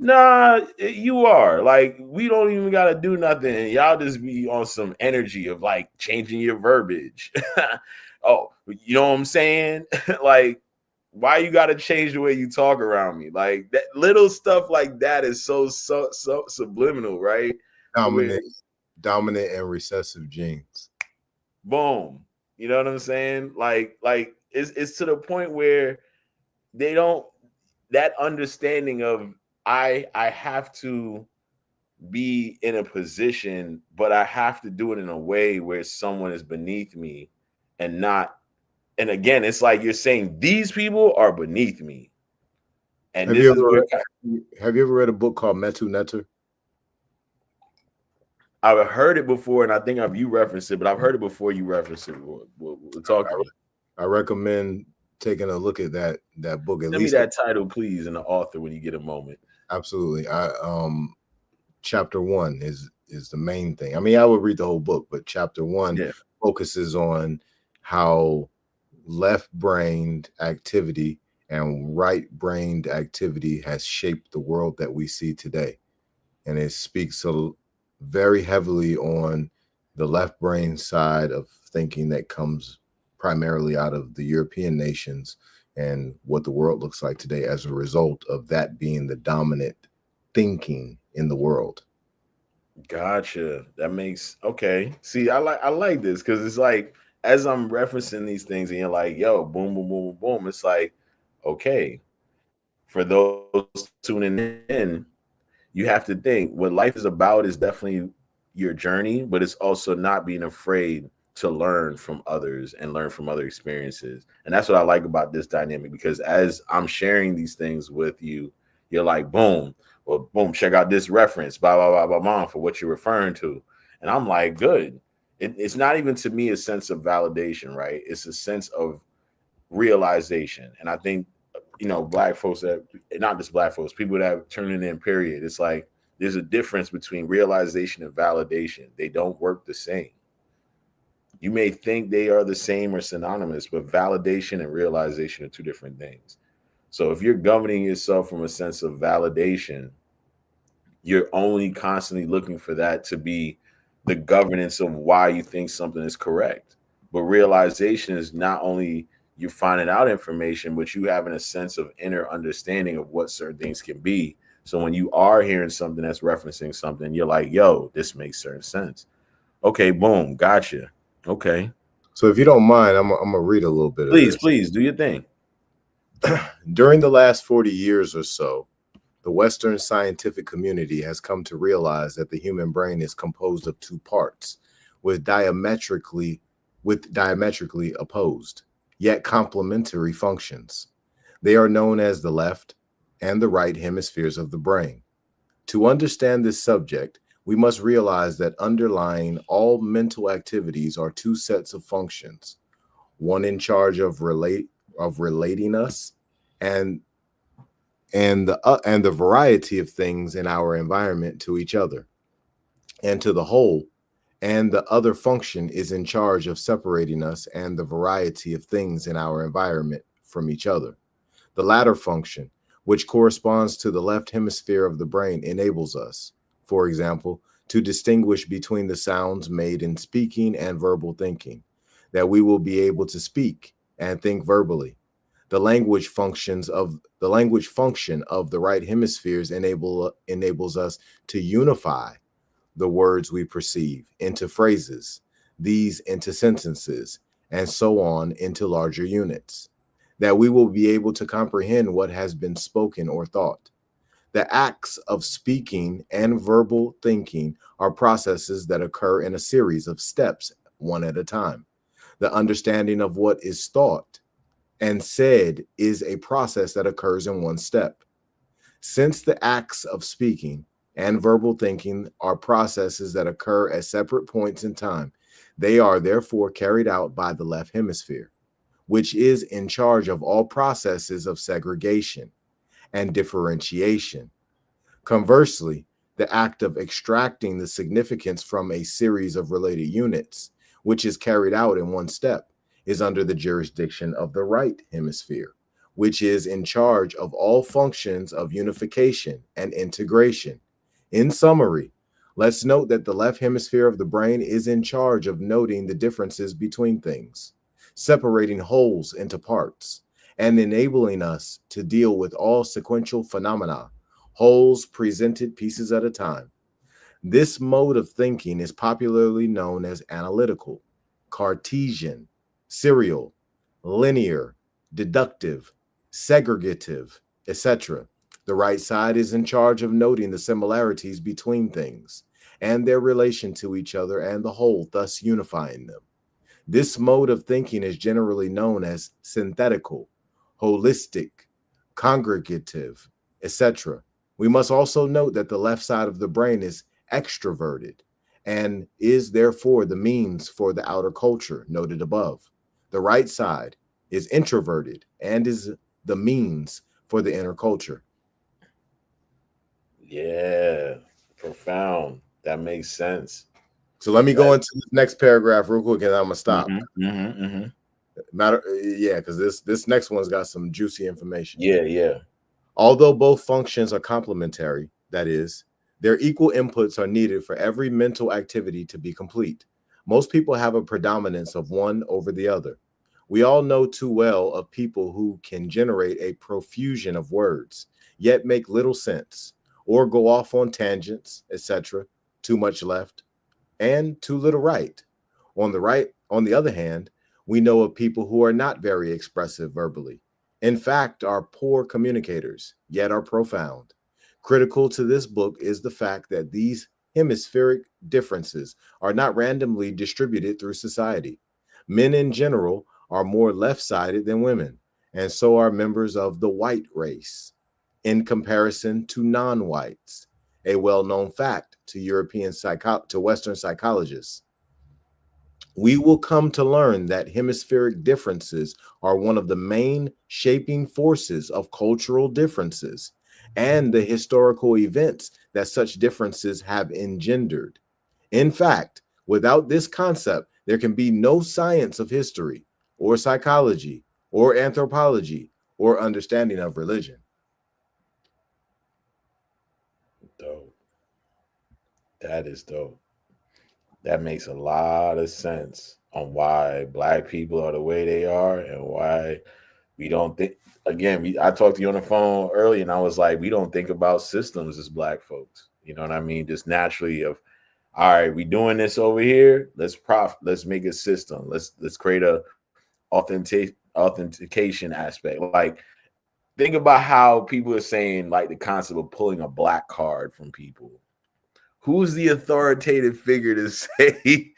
Nah, you are. Like, we don't even got to do nothing. Y'all just be on some energy of like changing your verbiage. Oh, you know what I'm saying? Like, why you got to change the way you talk around me? Like, that little stuff like that is so subliminal, right? Dominant and recessive genes. Boom. You know what I'm saying? Like it's to the point where they don't, that understanding of I have to be in a position, but I have to do it in a way where someone is beneath me and not. And again, it's like you're saying these people are beneath me, and Have you this is ever where read a book called Metu Neter? I've heard it before, and I think you referenced it, but I've heard it before you referenced it. We'll talk to me. I recommend taking a look at that book at Send me least. that title, please, and the author when you get a moment. Absolutely. Chapter 1 is the main thing. I mean, I would read the whole book, but chapter 1 focuses on how left-brained activity and right-brained activity has shaped the world that we see today. And it speaks very heavily on the left brain side of thinking that comes primarily out of the European nations and what the world looks like today as a result of that being the dominant thinking in the world. Gotcha. That makes okay. See, I like this because it's like as I'm referencing these things, and you're like, yo, boom, boom, boom, boom. It's like, okay, for those tuning in, you have to think what life is about is definitely your journey, but it's also not being afraid to learn from others and learn from other experiences. And that's what I like about this dynamic, because as I'm sharing these things with you, you're like, boom, well, boom, check out this reference, blah, blah, blah, blah, blah, for what you're referring to. And I'm like, good. It's not even to me a sense of validation, right? It's a sense of realization. And I think, black folks that, not just black folks, people that are turning in, period. It's like there's a difference between realization and validation. They don't work the same. You may think they are the same or synonymous, but validation and realization are two different things. So if you're governing yourself from a sense of validation, you're only constantly looking for that to be the governance of why you think something is correct. But realization is not only you finding out information, but you having a sense of inner understanding of what certain things can be. So when you are hearing something that's referencing something, you're like, yo, this makes certain sense. Okay, boom, gotcha. Okay. So if you don't mind, I'm going to read a little bit of Please, this. please do your thing. During the last 40 years or so, the Western scientific community has come to realize that the human brain is composed of two parts with diametrically opposed, yet complementary functions. They are known as the left and the right hemispheres of the brain. To understand this subject, we must realize that underlying all mental activities are two sets of functions, one in charge of relating us and the variety of things in our environment to each other and to the whole, and the other function is in charge of separating us and the variety of things in our environment from each other. The latter function, which corresponds to the left hemisphere of the brain, enables us, for example, to distinguish between the sounds made in speaking and verbal thinking, that we will be able to speak and think verbally. The language function of the right hemispheres enables us to unify the words we perceive into phrases, these into sentences, and so on into larger units, that we will be able to comprehend what has been spoken or thought. The acts of speaking and verbal thinking are processes that occur in a series of steps, one at a time. The understanding of what is thought and said is a process that occurs in one step. Since the acts of speaking and verbal thinking are processes that occur at separate points in time, they are therefore carried out by the left hemisphere, which is in charge of all processes of segregation and differentiation. Conversely, the act of extracting the significance from a series of related units, which is carried out in one step, is under the jurisdiction of the right hemisphere, which is in charge of all functions of unification and integration. In summary, let's note that the left hemisphere of the brain is in charge of noting the differences between things, separating wholes into parts, and enabling us to deal with all sequential phenomena, wholes presented pieces at a time. This mode of thinking is popularly known as analytical, Cartesian, serial, linear, deductive, segregative, etc. The right side is in charge of noting the similarities between things and their relation to each other and the whole, thus unifying them. This mode of thinking is generally known as synthetical, holistic, congregative, etc. We must also note that the left side of the brain is extroverted and is therefore the means for the outer culture noted above. The right side is introverted and is the means for the inner culture. Yeah, profound. That makes sense. So let me go That, into the next paragraph real quick and I'm gonna stop. mm-hmm. Yeah, because this next one's got some juicy information. Yeah. Although both functions are complementary, that is, their equal inputs are needed for every mental activity to be complete. Most people have a predominance of one over the other. We all know too well of people who can generate a profusion of words, yet make little sense, or go off on tangents, etc. Too much left and too little right. On the other hand, we know of people who are not very expressive verbally. In fact, are poor communicators, yet are profound. Critical to this book is the fact that these hemispheric differences are not randomly distributed through society. Men in general are more left sided than women, and so are members of the white race in comparison to non whites, a well known fact to Western psychologists. We will come to learn that hemispheric differences are one of the main shaping forces of cultural differences and the historical events that such differences have engendered. In fact, without this concept, there can be no science of history or psychology or anthropology or understanding of religion. Dope. That is dope. That makes a lot of sense on why Black people are the way they are and why we don't think. Again, I talked to you on the phone earlier, and I was like, we don't think about systems as Black folks. You know what I mean? Just naturally, of all right, we doing this over here. Let's make a system. Let's create a authentication aspect. Like, think about how people are saying, like, the concept of pulling a black card from people. Who's the authoritative figure to say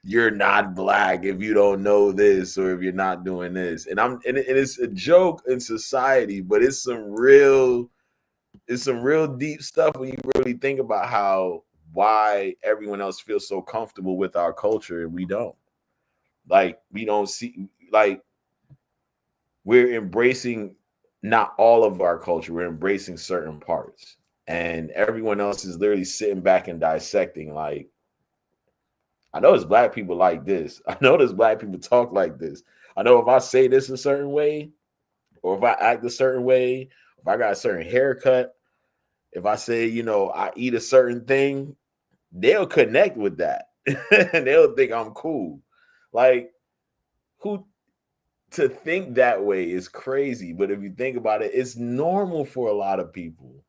you're not Black if you don't know this or if you're not doing this? And it's a joke in society, but it's some real deep stuff when you really think about why everyone else feels so comfortable with our culture and we don't. Like, we don't see, like, we're embracing not all of our culture, we're embracing certain parts. And everyone else is literally sitting back and dissecting, like, I know there's Black people like this. I know there's Black people talk like this. I know if I say this a certain way, or if I act a certain way, if I got a certain haircut, if I say, I eat a certain thing, they'll connect with that. And they'll think I'm cool. Like, who to think that way is crazy. But if you think about it, it's normal for a lot of people.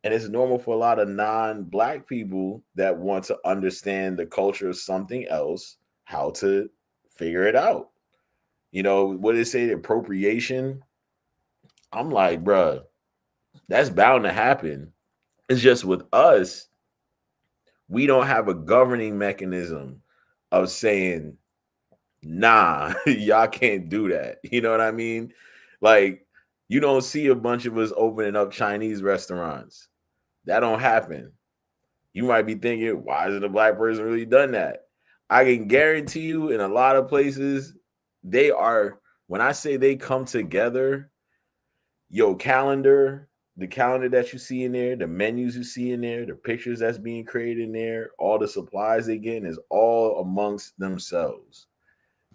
And it's normal for a lot of non-Black people that want to understand the culture of something else, how to figure it out. What they say, appropriation. I'm like, bruh, that's bound to happen. It's just with us, we don't have a governing mechanism of saying, nah, y'all can't do that. You know what I mean? Like, you don't see a bunch of us opening up Chinese restaurants. That don't happen. You might be thinking, why hasn't a Black person really done that? I can guarantee you in a lot of places, when I say they come together, the calendar that you see in there, the menus you see in there, the pictures that's being created in there, all the supplies they get is all amongst themselves.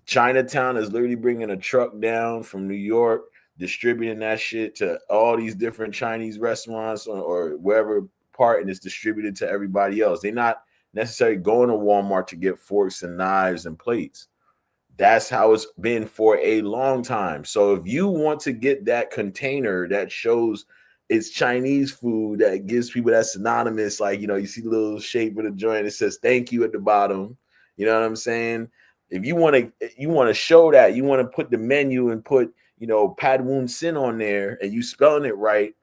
Chinatown is literally bringing a truck down from New York, distributing that shit to all these different Chinese restaurants or wherever part, and it's distributed to everybody else. They're not necessarily going to Walmart to get forks and knives and plates. That's how it's been for a long time. So if you want to get that container that shows it's Chinese food, that gives people that synonymous, like, you see the little shape of the joint, it says thank you at the bottom. You know what I'm saying? If you want to show that, you want to put the menu and put, Pad Woon Sin on there and you spelling it right,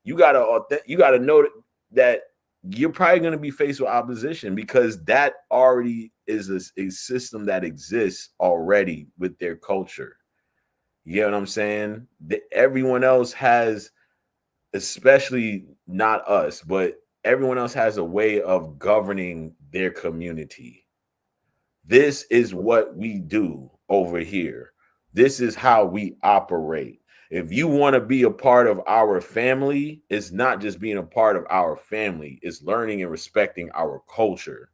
you gotta know that you're probably going to be faced with opposition, because that already is a system that exists already with their culture. You know what I'm saying? Everyone else has, especially not us, but everyone else has a way of governing their community. This is what we do over here. This is how we operate. If you want to be a part of our family, it's not just being a part of our family, it's learning and respecting our culture.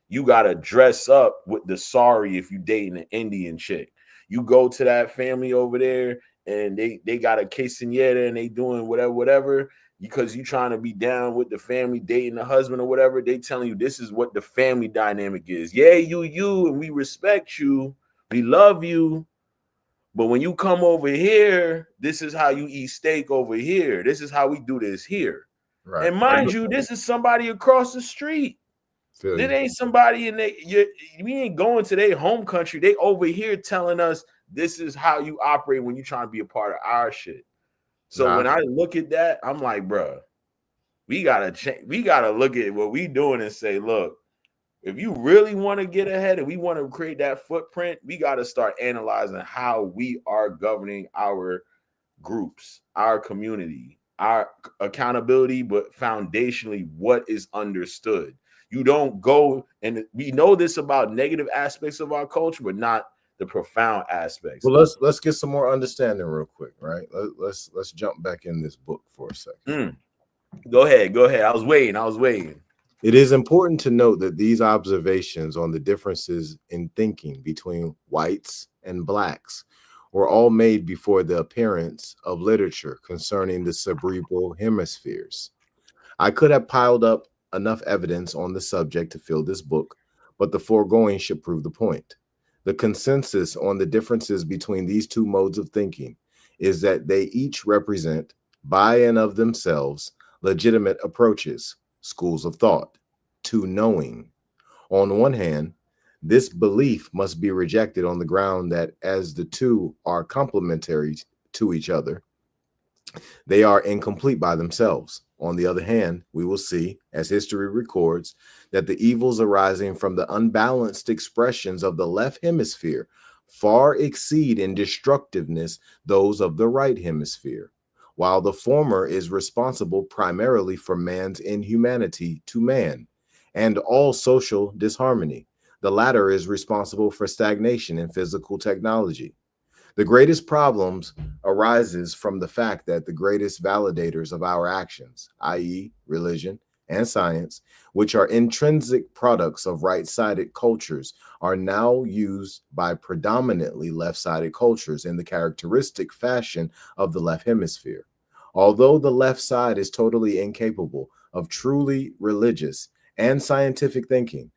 You got to dress up with the sari if you dating an Indian chick. You go to that family over there and they got a quinceañera and they doing whatever, because you trying to be down with the family, dating the husband or whatever. They telling you this is what the family dynamic is. Yeah, you, and we respect you. We love you. But when you come over here, this is how you eat steak over here. This is how we do this here. Right. And mind you, this is somebody across the street. There ain't somebody we ain't going to their home country. They over here telling us this is how you operate when you trying to be a part of our shit. So when I look at that, I'm like, bro, we gotta change. We gotta look at what we doing and say, look, if you really want to get ahead and we want to create that footprint, we got to start analyzing how we are governing our groups, our community, our accountability, but foundationally, what is understood. You don't go, and we know this about negative aspects of our culture, but not the profound aspects. Well, let's get some more understanding real quick, right? Let's jump back in this book for a second. Go ahead. I was waiting. It is important to note that these observations on the differences in thinking between whites and blacks were all made before the appearance of literature concerning the cerebral hemispheres. I could have piled up enough evidence on the subject to fill this book, but the foregoing should prove the point. The consensus on the differences between these two modes of thinking is that they each represent, by and of themselves, legitimate approaches, schools of thought, to knowing. On one hand, this belief must be rejected on the ground that as the two are complementary to each other, they are incomplete by themselves. On the other hand, we will see, as history records, that the evils arising from the unbalanced expressions of the left hemisphere far exceed in destructiveness those of the right hemisphere. While the former is responsible primarily for man's inhumanity to man and all social disharmony, the latter is responsible for stagnation in physical technology. The greatest problems arises from the fact that the greatest validators of our actions, i.e., religion and science, which are intrinsic products of right-sided cultures, are now used by predominantly left-sided cultures in the characteristic fashion of the left hemisphere. Although the left side is totally incapable of truly religious and scientific thinking,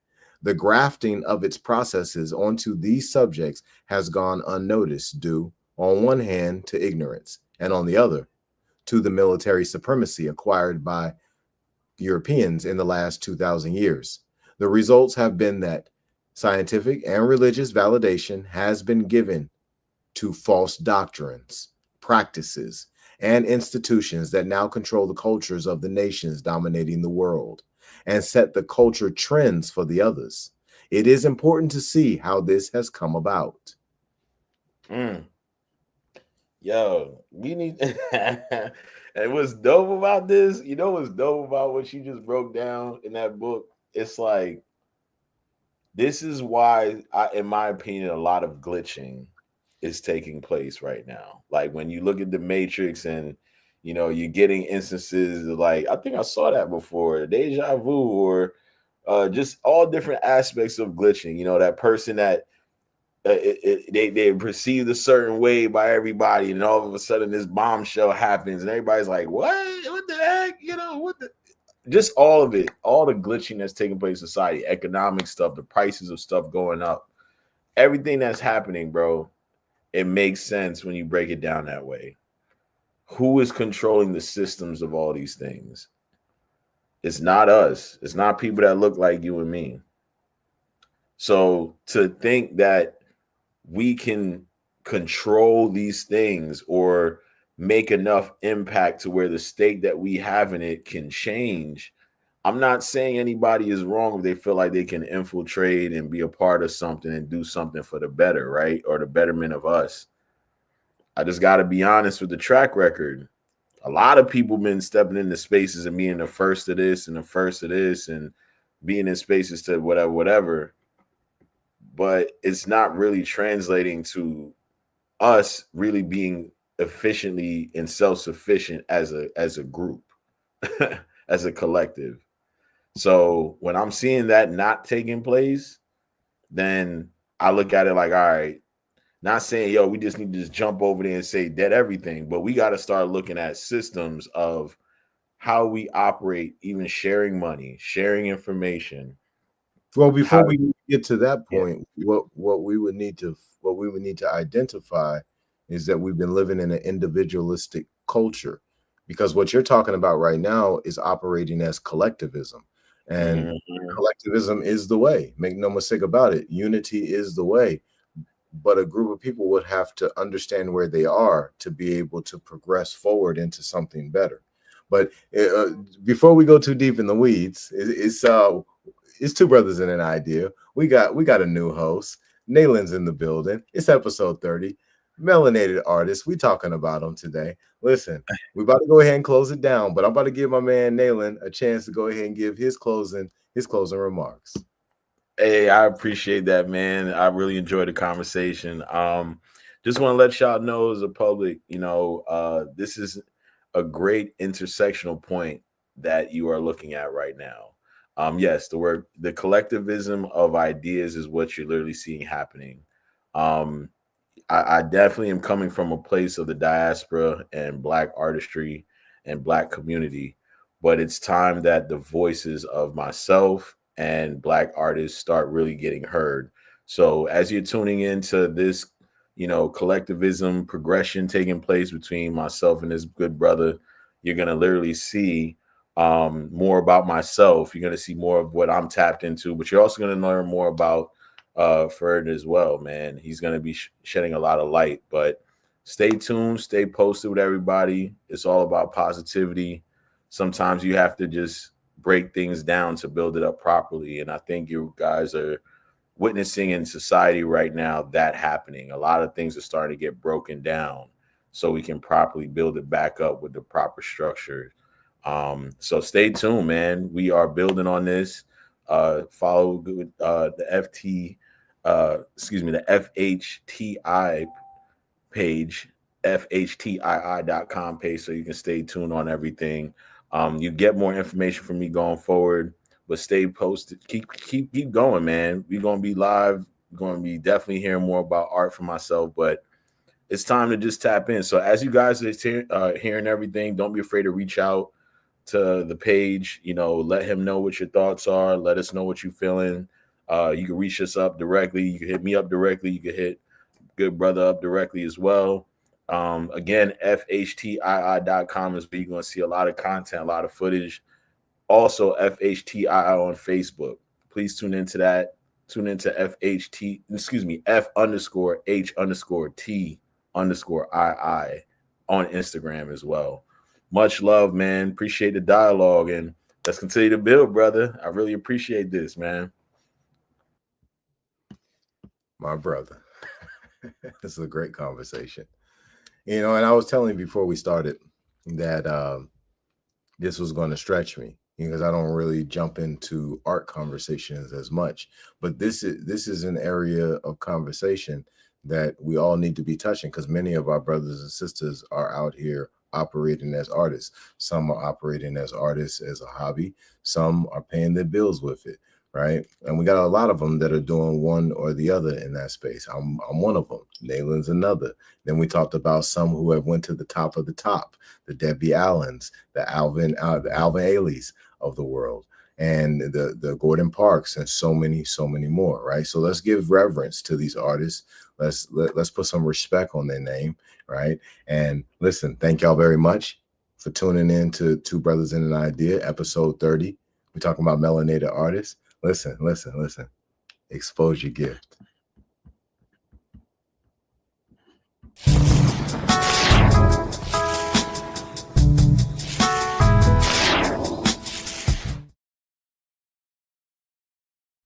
the grafting of its processes onto these subjects has gone unnoticed due, on one hand, to ignorance, and on the other, to the military supremacy acquired by Europeans in the last 2,000 years. The results have been that scientific and religious validation has been given to false doctrines, practices, and institutions that now control the cultures of the nations dominating the world and set the culture trends for the others. It is important to see how this has come about. Yo, we need and what's dope about this, what's dope about what you just broke down in that book? It's like, this is why in my opinion, a lot of glitching is taking place right now. Like when you look at the Matrix and you're getting instances of, like, I think I saw that before, deja vu, or just all different aspects of glitching. That person that they perceived a certain way by everybody, and all of a sudden this bombshell happens, and everybody's like, "What the heck?" Just all of it, all the glitching that's taking place in society, economic stuff, the prices of stuff going up, everything that's happening, bro. It makes sense when you break it down that way. Who is controlling the systems of all these things? It's not us. It's not people that look like you and me. So to think that we can control these things or make enough impact to where the state that we have in it can change. I'm not saying anybody is wrong if they feel like they can infiltrate and be a part of something and do something for the better, right? Or the betterment of us. I just got to be honest with the track record. A lot of people been stepping into spaces and being the first of this and the first of this and being in spaces to whatever, whatever. But it's not really translating to us really being efficiently and self-sufficient as a group, as a collective. So when I'm seeing that not taking place, then I look at it like, all right, not saying, yo, we just need to just jump over there and say dead everything, but we got to start looking at systems of how we operate, even sharing money, sharing information. Well, before How, we get to that yeah. point, what we would need to identify is that we've been living in an individualistic culture, because what you're talking about right now is operating as collectivism, and Mhm. collectivism is the way. Make no mistake about it. Unity is the way, but a group of people would have to understand where they are to be able to progress forward into something better. But before we go too deep in the weeds, it's Two Brothers and an Idea. We got a new host. Nalen's in the building. It's episode 30. Melanated artist. We talking about him today. Listen, we about to go ahead and close it down, but I'm about to give my man Nalen a chance to go ahead and give his closing remarks. Hey, I appreciate that, man. I really enjoyed the conversation. Just want to let y'all know as a public, this is a great intersectional point that you are looking at right now. Yes, the collectivism of ideas is what you're literally seeing happening. Um, I definitely am coming from a place of the diaspora and Black artistry and Black community, but it's time that the voices of myself and Black artists start really getting heard. So as you're tuning into this, collectivism progression taking place between myself and this good brother, you're gonna literally see more about myself. You're gonna see more of what I'm tapped into, but you're also gonna learn more about Ferd as well, man. He's going to be shedding a lot of light, but stay tuned, stay posted with everybody. It's all about positivity. Sometimes you have to just break things down to build it up properly. And I think you guys are witnessing in society right now that happening. A lot of things are starting to get broken down so we can properly build it back up with the proper structure. So stay tuned, man. We are building on this. Follow the the FHTI page, FHTII.com page, so you can stay tuned on everything. You get more information from me going forward, but stay posted. Keep going, man. We're gonna be live. We're gonna be definitely hearing more about art for myself, but it's time to just tap in. So as you guys are hearing everything, don't be afraid to reach out to the page. Let him know what your thoughts are. Let us know what you're feeling. You can reach us up directly. You can hit me up directly. You can hit good brother up directly as well. Again, FHTII.com is where you're going to see a lot of content, a lot of footage. Also, FHTII on Facebook. Please tune into that. Tune into F underscore H underscore T underscore II on Instagram as well. Much love, man. Appreciate the dialogue, and let's continue to build, brother. I really appreciate this, man. My brother. This is a great conversation. And I was telling you before we started that this was going to stretch me because I don't really jump into art conversations as much. But this is an area of conversation that we all need to be touching, because many of our brothers and sisters are out here operating as artists. Some are operating as artists as a hobby. Some are paying their bills with it, right? And we got a lot of them that are doing one or the other in that space. I'm one of them. Nalen's another. Then we talked about some who have went to the top of the top, the Debbie Allens, the Alvin Ailey's of the world, and the Gordon Parks, and so many more, right? So let's give reverence to these artists. Let's put some respect on their name, right? And listen, thank y'all very much for tuning in to Two Brothers and an Idea, episode 30. We're talking about melanated artists. Listen. expose your gift.